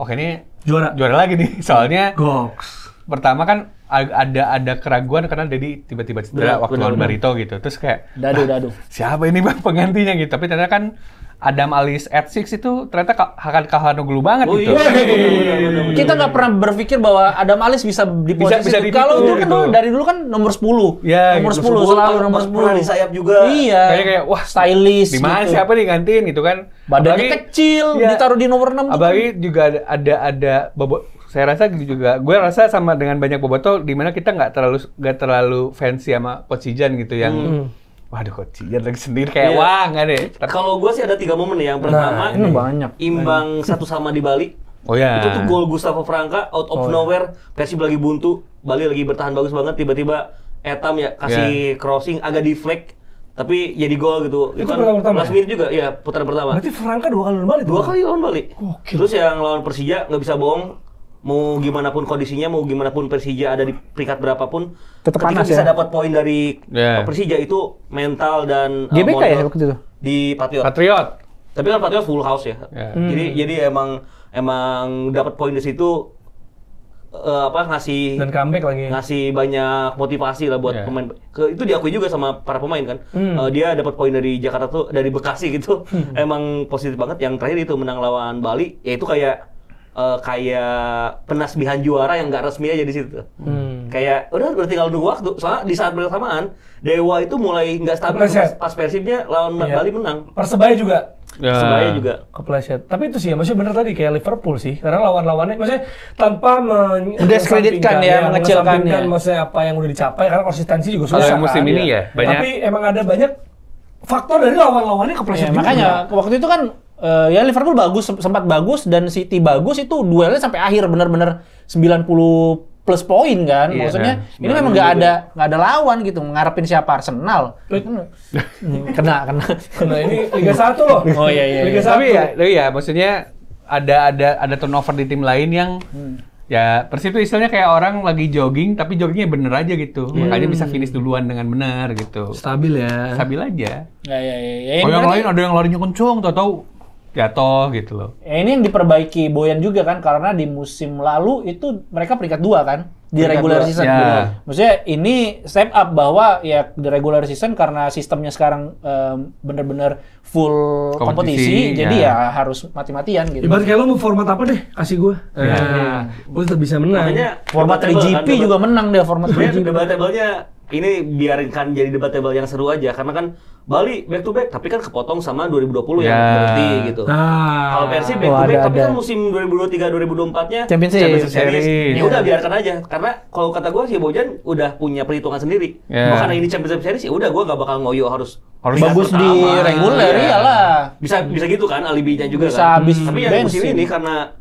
ini juara lagi nih. Soalnya pertama kan ada keraguan karena Dedi tiba-tiba cedera waktu lawan Barito gitu. Terus kayak Dadu. Siapa ini Bang penggantinya gitu. Tapi ternyata kan Adam Alis at 6 itu ternyata akan Kahanoglu banget gitu. Kita nggak pernah berpikir bahwa Adam Alis bisa di posisi itu. Kalau itu kan dari dulu kan nomor 10. Ya, nomor 10 selalu nomor 10. Pernah di sayap juga. Iya. Kayak wah stylish. Di mana siapa nih gantiin gitu kan. Badannya kecil, ditaruh di nomor 6. Apalagi juga ada Bobo. Saya rasa juga, gue rasa sama dengan banyak boboto di mana kita nggak terlalu fancy sama Coach Sijan gitu yang waduh Coach Sijan lagi sendiri kayak wah nggak deh. Kalau gue sih ada 3 momen ya. Yang pertama ini banyak. Imbang 1-1 di Bali. Oh ya. Itu tuh gol Gustavo Franca out of nowhere, Persib lagi buntu, Bali lagi bertahan bagus banget, tiba-tiba Etam ya kasih crossing agak deflect. Tapi jadi gol gitu. Itu kan last minute juga, ya putaran pertama. Berarti Franca 2 kali lawan Bali? 2 kali lawan Bali. Terus yang lawan Persija nggak bisa bohong. Mau gimana pun kondisinya, mau gimana pun Persija ada di peringkat berapapun, tetap panas bisa dapat poin dari Persija itu mental dan GBK ya waktu itu di Patriot. Tapi kan Patriot full house ya. Jadi emang dapat poin di situ ngasih dan comeback lagi. Ngasih banyak motivasi lah buat pemain. Itu diakui juga sama para pemain kan. Dia dapat poin dari Jakarta tuh, dari Bekasi gitu. Emang positif banget. Yang terakhir itu menang lawan Bali, yaitu kayak penasbihan juara yang nggak resmi aja di situ. Kayak udah berarti kalau nunggu waktu. Soalnya di saat bersamaan Dewa itu mulai nggak stabil pas Persibnya lawan Bali menang. Persebaya juga. Persebaya juga kepleset. Tapi itu sih ya, maksudnya bener tadi kayak Liverpool sih. Karena lawan-lawannya maksudnya tanpa mendiskreditkan mengecilkan maksudnya apa yang udah dicapai, karena konsistensi juga susah. Kalau musim ini ya banyak. Tapi emang ada banyak faktor dari lawan-lawannya kepleset juga. Makanya waktu itu kan ya Liverpool sempat bagus dan City bagus, itu duelnya sampai akhir benar-benar 90 plus poin kan. Maksudnya ini memang nggak ada lawan gitu, ngarepin siapa Arsenal. Kena ini Liga 1 loh. Oh iya. Liga 1. Tapi ya maksudnya ada turnover di tim lain yang ya Persib itu istilahnya kayak orang lagi jogging tapi joggingnya bener aja gitu. Makanya bisa finish duluan dengan benar gitu. Stabil aja. Ya. Yang lain ada yang larinya kencung, tahu jatuh gitu loh. Ini yang diperbaiki Boyan juga kan, karena di musim lalu itu mereka peringkat 2 kan di regular season. Maksudnya ini step up bahwa ya di regular season karena sistemnya sekarang bener-bener full kompetisi, jadi ya harus mati-matian gitu. Ibarat kayak lo mau format apa deh, kasih gue. Gue tetap bisa menang. Makanya format 3GP juga menang deh, format 3GP. Debatable-nya ini biarkan jadi debatable yang seru aja karena kan Bali back to back tapi kan kepotong sama 2020 yang berhenti gitu. Kalau Persib back to back tapi kan musim 2023-2024-nya Champions Series. Ya udah biarkan aja karena kalau kata gue sih Bojan udah punya perhitungan sendiri. Karena ini Champions Series ya udah gue gak bakal ngoyo harus bagus di reguler iyalah. Bisa gitu kan alibinya juga bisa kan. Tapi yang musim ini karena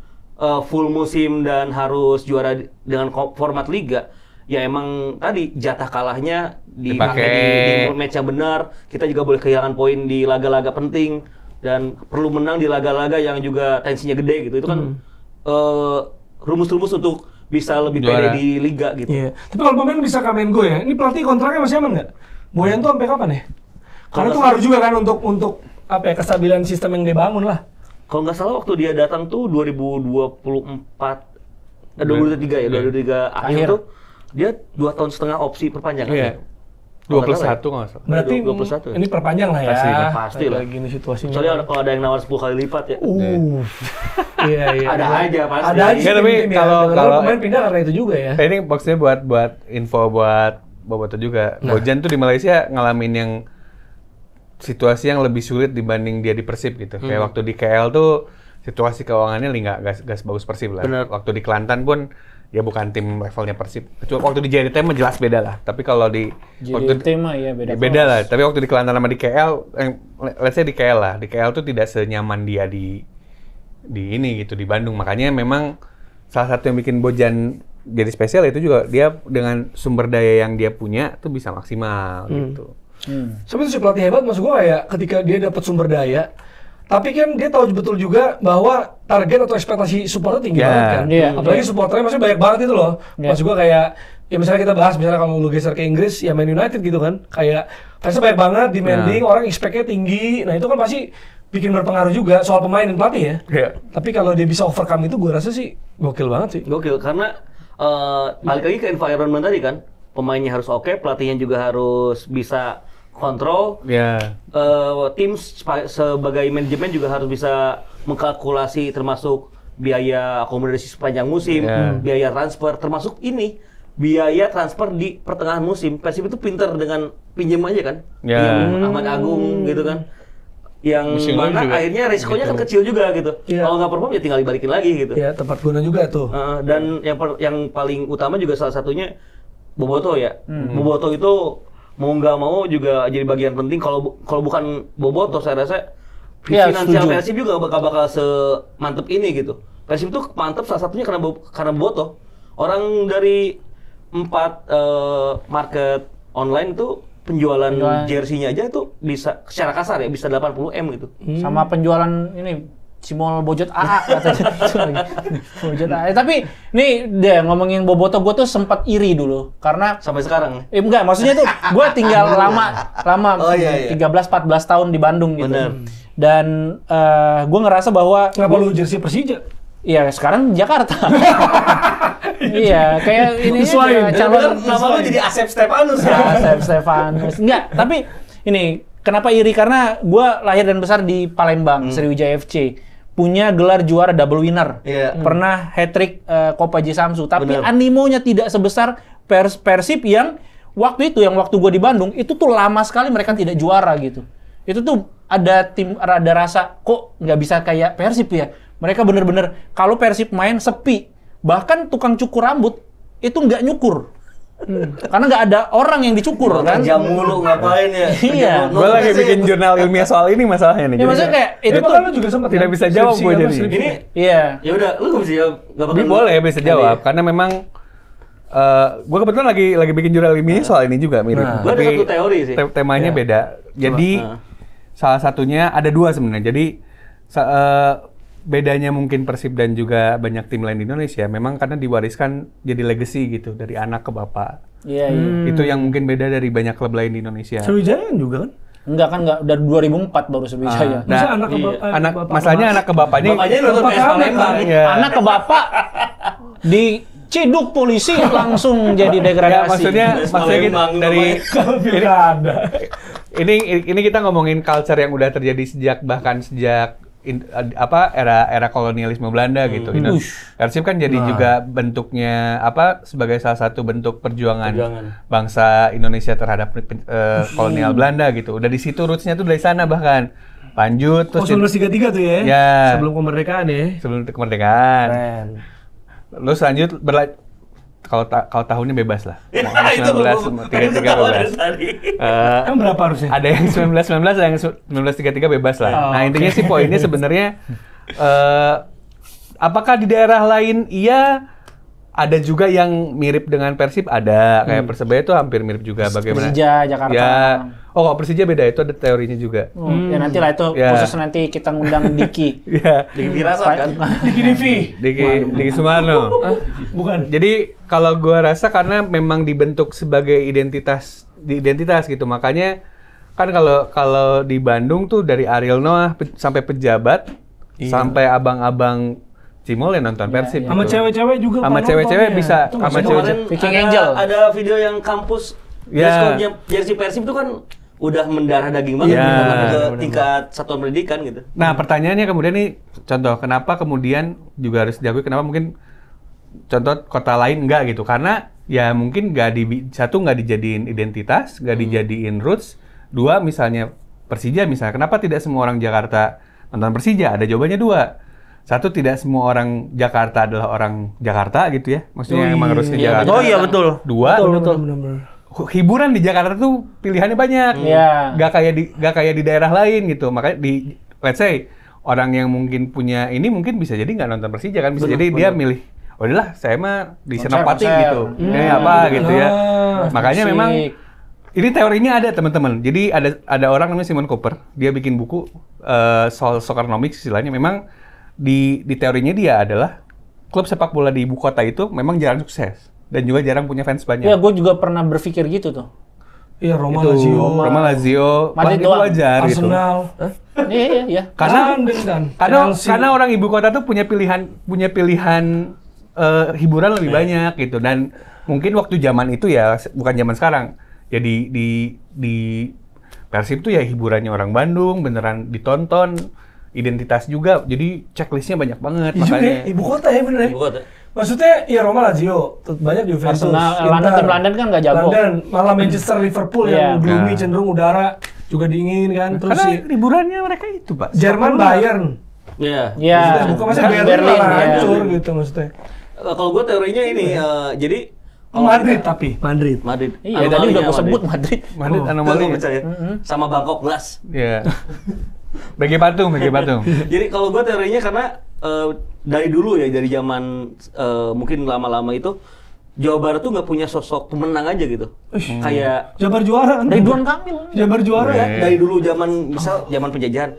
full musim dan harus juara dengan format liga. Ya emang tadi jatah kalahnya dipakai di match yang benar. Kita juga boleh kehilangan poin di laga-laga penting dan perlu menang di laga-laga yang juga tensinya gede gitu. Itu kan rumus-rumus untuk bisa lebih pede di liga gitu. Iya. Tapi kalau pemain bisa Kamengo ya. Ini pelatih kontraknya masih aman nggak? Boyan tuh sampai kapan ya? Karena itu ngaruh juga kan untuk apa ya kestabilan sistem yang dia bangun lah. Kalau nggak salah waktu dia datang tuh 2023 akhir tuh dia 2 tahun setengah opsi perpanjangan. Iya. 2+1 nggak salah. Berarti 2+1 ini perpanjang lah ya. Pasti lah. Gini situasinya. Soalnya kalau ada yang nawar 10 kali lipat ya. Iya. Ada aja pasti. Ada aja. Tapi kalau pemain pindah karena itu juga ya. Ini maksudnya buat info buat Boboto juga. Bojan tuh di Malaysia ngalamin yang situasi yang lebih sulit dibanding dia di Persib gitu. Kayak waktu di KL tuh situasi keuangannya nggak sebagus Persib lah. Bener. Waktu di Kelantan pun ya bukan tim levelnya Persib. Kecuali waktu di JDT mah jelas beda lah. Tapi kalau di JDT mah ya beda lah. Tapi waktu di Kelantan sama di KL, let's say di KL lah. Di KL tuh tidak senyaman dia di ini gitu di Bandung. Makanya memang salah satu yang bikin Bojan jadi spesial itu juga dia dengan sumber daya yang dia punya tuh bisa maksimal gitu. Sebenarnya si pelatih hebat maksud gue kayak ketika dia dapat sumber daya, tapi kan dia tahu betul juga bahwa target atau ekspektasi supporter tinggi banget kan. Apalagi supporternya maksudnya banyak banget itu loh. Maksud gue kayak ya misalnya kita bahas misalnya kalau lu geser ke Inggris ya Man United gitu kan. Kayak fansnya banyak banget, demanding, orang expect-nya tinggi. Nah, itu kan pasti bikin berpengaruh juga soal pemain dan pelatih ya. Tapi kalau dia bisa overcome itu gue rasa sih gokil banget sih. Gokil karena balik lagi ke environment tadi kan. Pemainnya harus oke, pelatihnya juga harus bisa kontrol. Tim sebagai manajemen juga harus bisa mengkalkulasi termasuk biaya akomodasi sepanjang musim, biaya transfer, termasuk ini biaya transfer di pertengahan musim. Persib itu pinter dengan pinjam aja kan, pinjam Ahmad Agung gitu kan, yang musim mana akhirnya risikonya kan kecil juga gitu. Kalau nggak perform ya tinggal dibalikin lagi gitu. Tepat guna juga tuh. Dan yang paling utama juga salah satunya Boboto ya. Boboto itu mau nggak mau juga jadi bagian penting. Kalau bukan Boboto saya rasa finansial Persib juga bakal semantep ini gitu. Persib itu mantep salah satunya karena Boboto. Orang dari 4 market online itu penjualan jersey-nya aja itu bisa secara kasar ya bisa 80 M gitu. Sama penjualan ini Cimol Bojot AA katanya. Bojot AA. Tapi nih deh ngomongin Boboto, gue tuh sempat iri dulu karena sampai sekarang. Enggak, maksudnya tuh gue tinggal lama 13-14 tahun di Bandung gitu. Bener. Dan gue ngerasa bahwa kenapa lu jersey Persija? Iya, sekarang Jakarta. Iya, kayak ini calon nama lu jadi Asep Stefanus ya. Asep Stefanus. Enggak, tapi ini kenapa iri? Karena gue lahir dan besar di Palembang, Sriwijaya FC. Punya gelar juara double winner. Pernah hat-trick Copa J Samsu. Tapi animonya tidak sebesar Persib yang waktu gue di Bandung, itu tuh lama sekali mereka tidak juara gitu. Itu tuh ada rasa, kok nggak bisa kayak Persib ya? Mereka bener-bener, kalau Persib main sepi. Bahkan tukang cukur rambut, itu nggak nyukur. Karena nggak ada orang yang dicukur kan. Kerja mulu ngapain ya? Iya. Gue lagi bikin jurnal ilmiah soal ini masalahnya nih. Ya maksudnya kayak itu kan lu juga sempat tidak bisa jawab gue jadi. Ini iya. Ya udah, lu nggak bisa jawab. Boleh bisa jawab karena memang gue kebetulan lagi bikin jurnal ilmiah soal ini juga mirip. Gue ada satu teori sih. Temanya beda. Jadi salah satunya ada 2 sebenarnya. Jadi bedanya mungkin Persib dan juga banyak tim lain di Indonesia memang karena diwariskan jadi legacy gitu dari anak ke bapak. Iya. Itu yang mungkin beda dari banyak klub lain di Indonesia. Sriwijaya juga kan? Enggak kan, enggak, dari 2004 baru Sriwijaya. Masa anak ke masalahnya anak ke bapaknya. Bapaknya nonton PS Palembang. Anak ke bapak diciduk polisi langsung jadi degradasi. Ya, maksudnya kita dari ini kita ngomongin culture yang udah terjadi sejak era kolonialisme Belanda gitu. Persib kan jadi juga bentuknya sebagai salah satu bentuk perjuangan bangsa Indonesia terhadap kolonial Belanda gitu. Udah di situ roots-nya tuh dari sana bahkan. Lanjut terus 1933 tuh ya. Ya. Sebelum kemerdekaan ya. Sebelum kemerdekaan. Keren. Terus lanjut kalau tahunnya bebas lah. Ya, Mau 1933 bebas. Kan berapa harusnya? Ada yang 1919, ada yang 1933 bebas lah. Nah, intinya sih poinnya sebenarnya apakah di daerah lain ada juga yang mirip dengan Persib, ada kayak Persebaya itu hampir mirip juga bagaimana. Persija Jakarta. Ya. Oh, kalau Persija beda, itu ada teorinya juga. Ya nanti lah itu khusus nanti kita ngundang Diki. Iya. Diki Firasat kan? Diki Divi. Diki Sumarno. Bukan. Jadi kalau gua rasa karena memang dibentuk sebagai identitas gitu, makanya kan kalau di Bandung tuh dari Ariel Noah sampai pejabat sampai abang-abang Cimol yang nonton Persib. Sama cewek-cewek juga. Sama cewek-cewek bisa. Sama cewek. Viking Angel. Ada video yang kampus jersey Persib itu kan udah mendarah daging banget ke tingkat satuan pendidikan gitu. Nah, pertanyaannya kemudian nih, contoh kenapa kemudian juga harus diakui, kenapa mungkin contoh kota lain enggak gitu? Karena ya mungkin nggak dijadiin identitas, nggak dijadiin roots. Dua, misalnya Persija misalnya, kenapa tidak semua orang Jakarta nonton Persija? Ada jawabannya dua. Satu, tidak semua orang Jakarta adalah orang Jakarta gitu ya. Maksudnya emang harus ke Jakarta. Oh iya betul. Dua, Betul. hiburan di Jakarta tuh pilihannya banyak. Iya. Gak kayak di daerah lain gitu. Makanya let's say orang yang mungkin punya ini mungkin bisa jadi nggak nonton Persija kan, bisa jadi dia milih, oh udahlah saya mah di Senopati gitu. Gitu ya. Makanya memang ini teorinya ada teman-teman. Jadi ada orang namanya Simon Cooper, dia bikin buku soal Soccernomics istilahnya. Memang di teorinya dia adalah klub sepak bola di ibu kota itu memang jarang sukses dan juga jarang punya fans banyak. Iya, gue juga pernah berpikir gitu tuh. Iya, Roma Lazio, Madrid itu wajar gitu. Arsenal. Iya. Karena orang ibu kota tuh punya pilihan hiburan lebih banyak gitu, dan mungkin waktu zaman itu ya bukan zaman sekarang. Ya di Persib tuh ya hiburannya orang Bandung beneran ditonton. Identitas juga, jadi checklistnya banyak banget. Makanya ibu kota ya bener ya? Ibu kota. Maksudnya ya Roma Lazio, banyak Juventus, Arsenal, tim London kan nggak jago. London, malah Manchester, Liverpool yang gloomy, cenderung udara juga dingin kan. Terus karena liburannya mereka itu Pak. Jerman Bayern. Iya. Bukan maksudnya Berlin malah hancur gitu maksudnya. Kalau gue teorinya ini, jadi Madrid. Iya, tadi udah gue sebut Madrid. Madrid anomali. Sama Bangkok Glass. Iya. Bagi patung. Jadi kalau gue teorinya karena dari dulu ya, dari zaman mungkin lama-lama itu Jawa Barat tuh nggak punya sosok pemenang aja gitu. Kayak Jabar juara kan? Ridwan Kamil. Jabar juara ya. Dari dulu zaman penjajahan.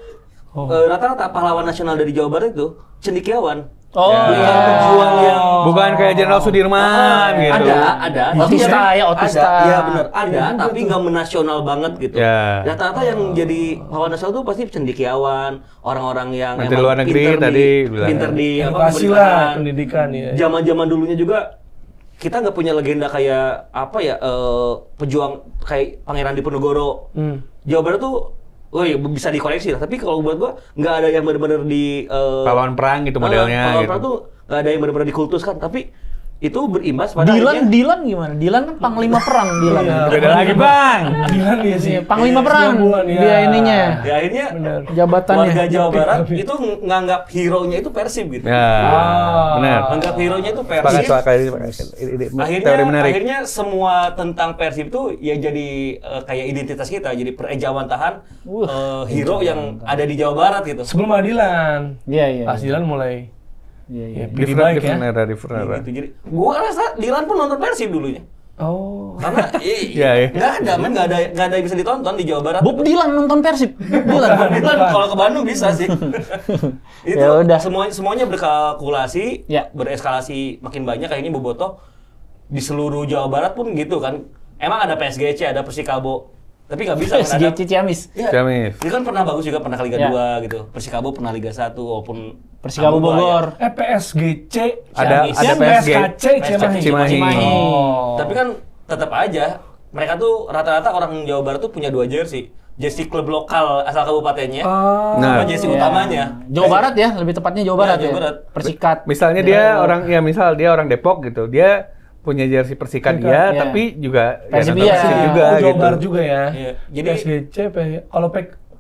Rata-rata pahlawan nasional dari Jawa Barat itu cendekiawan. Pejuang yang bukan kayak Jenderal Sudirman gitu. Ada. Otista. Iya benar, ada, tapi nggak menasional banget gitu. Ya. Rata-rata yang jadi pahlawan nasional tuh pasti cendekiawan, orang-orang yang Menteri luar negeri tadi pinter di pendidikan ya. Zaman-zaman dulunya juga kita nggak punya legenda kayak pejuang kayak Pangeran Diponegoro. Jawa Barat tuh bisa dikoleksi lah, tapi kalau buat gua nggak ada yang benar-benar di pahlawan perang gitu modelnya. Pahlawan gitu. perang tuh nggak ada yang benar-benar dikultuskan, tapi itu berimbas pada Dilan gimana? Dilan kan panglima perang Dilan. Beda lagi Bang. Dilan ya sih. Panglima perang. Dia ininya. Ya akhirnya jabatannya. warga Jawa Barat itu nganggap hero-nya itu Persib gitu. Ya. Benar. Nganggap hero-nya itu Persib. Akhirnya semua tentang Persib itu ya jadi kayak identitas kita, jadi perejawantahan hero yang ada di Jawa Barat gitu. Sebelum Dilan. Iya. Pas Dilan mulai Different era. Gitu. Jadi gua rasa Dilan pun nonton Persib dulunya. Karena nggak ada yang bisa ditonton di Jawa Barat. Bob Dylan nonton Persib. Dilan kalau ke Bandung bisa sih. Itu Ya udah. semuanya berkalkulasi, bereskalasi makin banyak. Kayak ini Bobotoh di seluruh Jawa Barat pun gitu kan. Emang ada PSGC, ada Persikabo. Tapi nggak bisa kan ada. Ciamis. Ciamis. Dia kan pernah bagus juga, pernah ke Liga 2 gitu. Persikabo pernah Liga 1 walaupun Persikabo Bogor. PSGC. Ada PSKC Cimahi. Tapi kan tetap aja mereka tuh rata-rata orang Jawa Barat tuh punya 2 jersey. jersey klub lokal asal kabupatennya, Nah, sama jersey utamanya. Jawa Barat ya, lebih tepatnya Jawa Barat Jawa ya. Barat. Persikat. Misalnya misal dia orang Depok gitu, dia punya jersey Persikat dia, Iya. tapi juga Persib nonton iya. Persib juga Jawa gitu. Barat juga ya. Iya. Jadi SGC, kalau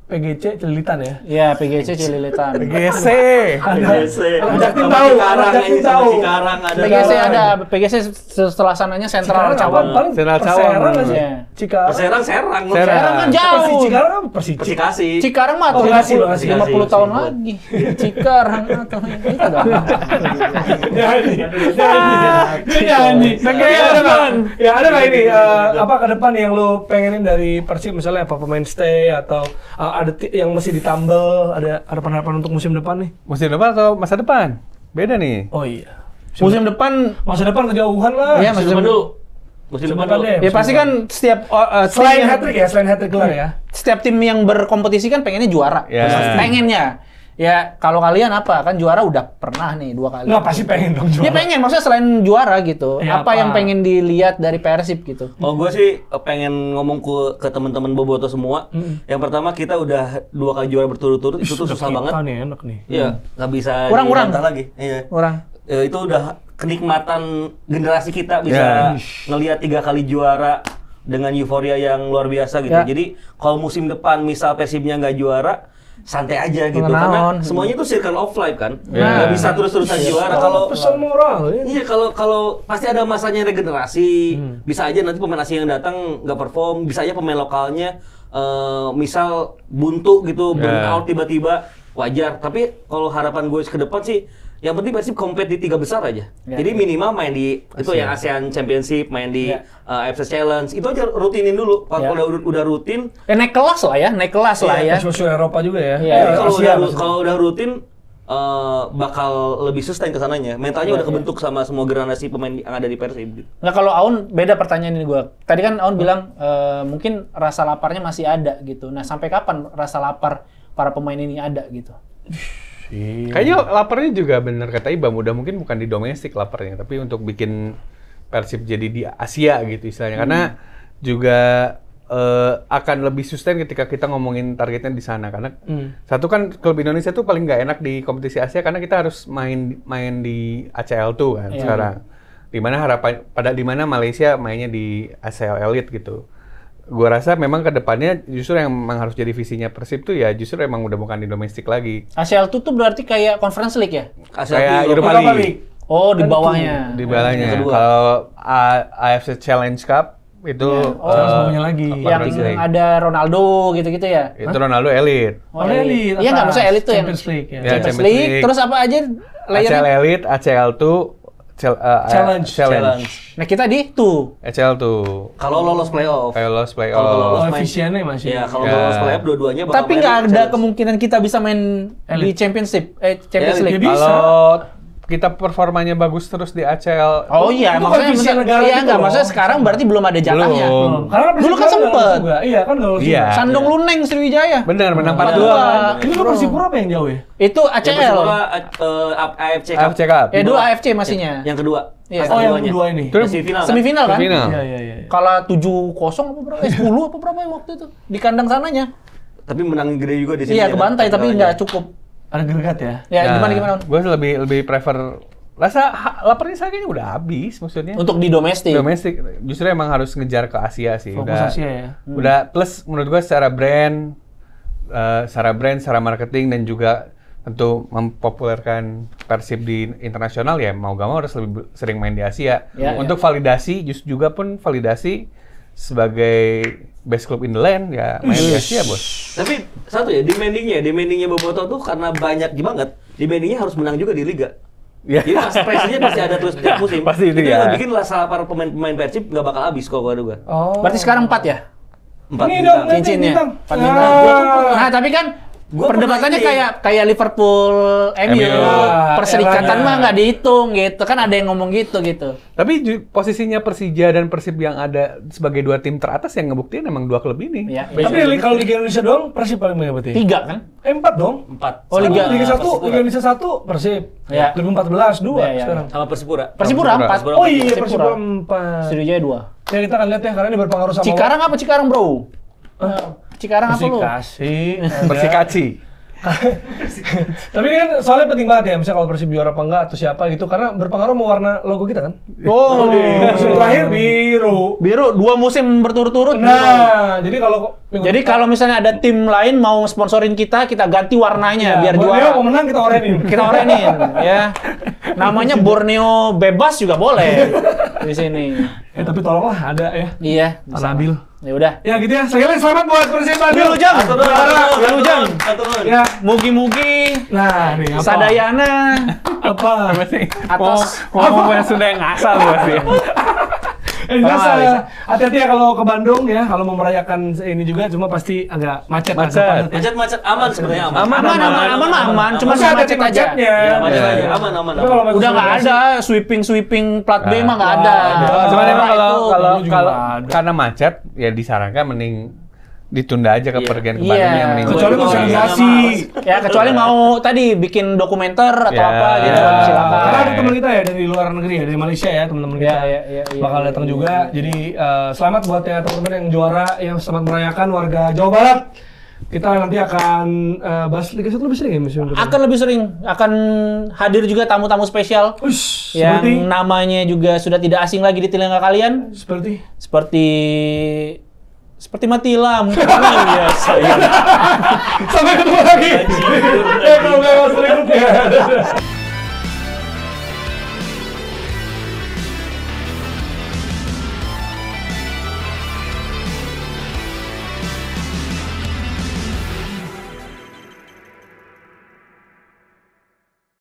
PGC Celilitan ya. Iya, PGC Cililitan. GC. Ada tim tahu, ada tim tahu. Sekarang ada. PGC ada, PGC setelah sananya sentral cabang. Paling Sentral Perseran Cawang. nggak sih? Iya. Cikarang. Serang. Sekarang kan jauh. Cikarang kan Persici. Persikasi. Cikarang mah Oh, Bekasi, Bekasi. 50 tahun lagi. Cikarang atau itu dong. Jadi. Ya ada nggak ini apa ke depan yang lu pengenin dari Persib, misalnya apa pemain stay atau ada yang mesti ditambal, ada harapan untuk musim depan nih? Musim depan atau masa depan? Beda nih. Oh iya. Musim depan Masa depan kejauhan lah. Iya, Musim depan dulu. Musim depan dulu. deh. ya pasti kan setiap Selain tim hat-trick ya, selain hat-trick gelar ya. setiap tim yang berkompetisi kan pengennya juara. Ya. Pengennya. Ya kalau kalian apa? Kan juara udah pernah nih 2 kali. Nggak, pasti pengen dong Ya juara. pengen, maksudnya selain juara gitu. Ya, apa apa? yang pengen dilihat dari Persib gitu? Oh, gue sih pengen ngomong ke teman-teman Boboto semua. Yang pertama, kita udah 2 kali juara berturut-turut, itu tuh susah banget. Kita nih enak nih. Iya, nggak bisa Kurang. dibantah lagi. Iya. Orang Itu udah kenikmatan generasi kita bisa ngelihat 3 kali juara dengan euforia yang luar biasa gitu. Ya. Jadi kalau musim depan misal Persibnya nggak juara, santai aja gitu. Naon. Karena semuanya itu circle of life kan. Ya. Nggak bisa terus-terusan juara. Kalau Kalau pesan moral ya. Iya, kalau pasti ada masanya regenerasi. Bisa aja nanti pemain asing yang datang nggak perform, bisa aja pemain lokalnya misal buntu gitu, burn out tiba-tiba, wajar. Tapi kalau harapan gue ke depan sih, yang penting Persib kompet di 3 besar aja. Ya. Jadi minimal main di itu yang ASEAN Championship, main di AFC Challenge. Itu aja rutinin dulu. Kalau udah rutin, naik kelas lah ya, naik kelas lah ya. Sesuai Eropa juga ya. Iya. kalau udah rutin bakal lebih sustain ke sananya. Mentalnya udah kebentuk sama semua generasi pemain yang ada di Persib gitu. Nah kalau Aun beda pertanyaan ini gue. Tadi kan Aun bilang mungkin rasa laparnya masih ada gitu. Nah sampai kapan rasa lapar para pemain ini ada gitu? Kayaknya laparnya juga bener kata Ibam, udah mungkin bukan di domestik laparnya, tapi untuk bikin Persib jadi di Asia gitu istilahnya. Karena juga akan lebih sustain ketika kita ngomongin targetnya di sana. Karena satu kan klub Indonesia tuh paling nggak enak di kompetisi Asia karena kita harus main di ACL tuh kan sekarang. Dimana Malaysia mainnya di ACL Elite gitu. Gua rasa memang ke depannya justru yang memang harus jadi visinya Persib tuh ya justru emang udah bukan di domestik lagi. ACL tuh berarti kayak Conference League ya? Kayak Europa League. Oh di bawahnya. Di bawahnya. Yang kedua. Kalau AFC Challenge Cup itu semuanya lagi. Yang ada Ronaldo gitu-gitu ya? itu Ronaldo Elite. Oh, Elite. Iya nggak maksudnya Elite tuh yang Champions League ya. Ya, Champions Champions League. League. Terus apa aja layernya? ACL Elite, ACL2, Challenge. Nah kita di tuh. ACL2. Kalau lolos playoff. Kayak lolos Kalau playoff. lolos Oh, main. efisiennya masih. Ya, kalau Ya. lolos playoff dua-duanya bakal Tapi main nggak ada challenge. kemungkinan kita bisa main di Championship, Champions Ya, League. bisa. Kalau kita performanya bagus terus di ACL. Oh iya, Itu maksudnya kan visi negara iya gitu nggak, loh. maksudnya sekarang berarti belum ada jatahnya. Belum. Karena Dulu kan Persipura sempet. lolos juga. Iya kan lolos Iya. juga. Sandong Luneng Sriwijaya. Bener, menang Iya. 4-2. Ini kan Persipura apa yang jauh ya? Itu Yang ACL. kedua, AFC Cup. AFC Cup. Ya dulu AFC masihnya. Yang kedua. Iya. Pas Oh yang keduanya. kedua ini. Terus Semifinal kan? Semifinal kan? Final. Iya iya iya. Kalah 7-0 apa berapa? 10 apa berapa ya waktu itu? Di kandang sananya. Tapi menang gede juga di sini. Iya, ya, kebantai kan? tapi nggak cukup. Ada gregat ya. Ya gimana? Gue lebih prefer rasa laparnya saya kayaknya udah habis maksudnya. Untuk di domestik. Domestik justru emang harus ngejar ke Asia sih. Fokus udah, Asia ya. Udah plus menurut gue secara brand, secara marketing dan juga tentu mempopulerkan Persib di internasional ya mau gak mau harus lebih sering main di Asia. Ya, Untuk validasi juga pun validasi sebagai best club in the land ya main di Asia bos. Tapi satu ya, demandingnya Boboto tuh karena banyak banget. Demandingnya harus menang juga di liga. Ya. Jadi pas pressure-nya pasti ada terus tiap musim. Pasti itu ya. yang bikin rasa para pemain Persib nggak bakal habis kok kata gue. Oh. Berarti sekarang 4 ya? 4 Ini bintang. dong, Cincinnya. bintang. 4 bintang. Nah, tapi kan Gua perdebatannya pernah kayak Liverpool, MU. MU. Perserikatan Eranya. mah nggak dihitung gitu. Kan ada yang ngomong gitu. Tapi posisinya Persija dan Persib yang ada sebagai dua tim teratas yang ngebuktiin emang dua klub ini. Ya. Tapi kalau Liga Indonesia doang Persib paling banyak berarti. 3 kan? 4 dong. 4. Oh, Liga- Liga 1, Persipura. Liga Indonesia 1 Persib. Ya. 2014 2 Ya, ya. sekarang. Sama Persipura. Persipura 4. Oh iya Persipura. Persipura 4. Sriwijaya 2. Ya kita akan lihat ya karena ini berpengaruh sama Cikarang apa Cikarang, Bro? Cikarang apa lu? Persikaci. Tapi ini kan soalnya penting banget ya, misalnya kalau Persib juara apa enggak atau siapa gitu, karena berpengaruh sama warna logo kita kan. Oh, Musim terakhir biru. Biru 2 musim berturut-turut. Nah, jadi kalau misalnya ada tim lain mau sponsorin kita ganti warnanya biar juara. Borneo mau menang kita orenin. Kita orenin ya. Namanya Borneo bebas juga boleh di sini. Tapi tolonglah ada ya. Iya, Nabil. Ya udah. Ya gitu ya. Sekali lagi selamat buat Persib Bandung. Wilujeng. Wilujeng. Ya, Mugi-mugi. Nah, nih apa? Sadayana. Apa? Atas Ngomong yang sudah yang asal berarti. Biasa. Hati-hati ya kalau ke Bandung ya, kalau mau merayakan ini juga, cuma pasti agak macet. Macet aman sebenarnya aman. Cuma macet aja. Aman. Udah nggak ada sweeping plat B mah nggak ada. Cuma emang kalau karena macet ya disarankan mending ditunda aja kepergian ke Bandungnya mending. Kecuali mau sosialisasi. Ya kecuali mau tadi bikin dokumenter atau apa gitu silakan. Karena ada teman kita ya dari luar negeri ya, dari Malaysia ya teman-teman kita. Bakal datang juga. Jadi selamat buat ya teman-teman yang juara, yang selamat merayakan warga Jawa Barat. Kita nanti akan bahas Liga 1 lebih sering ya musim depan. Akan lebih sering, akan hadir juga tamu-tamu spesial yang namanya juga sudah tidak asing lagi di telinga kalian. Seperti mati lampu biasa ya. Sampai ketemu lagi. Kalau nggak berikutnya.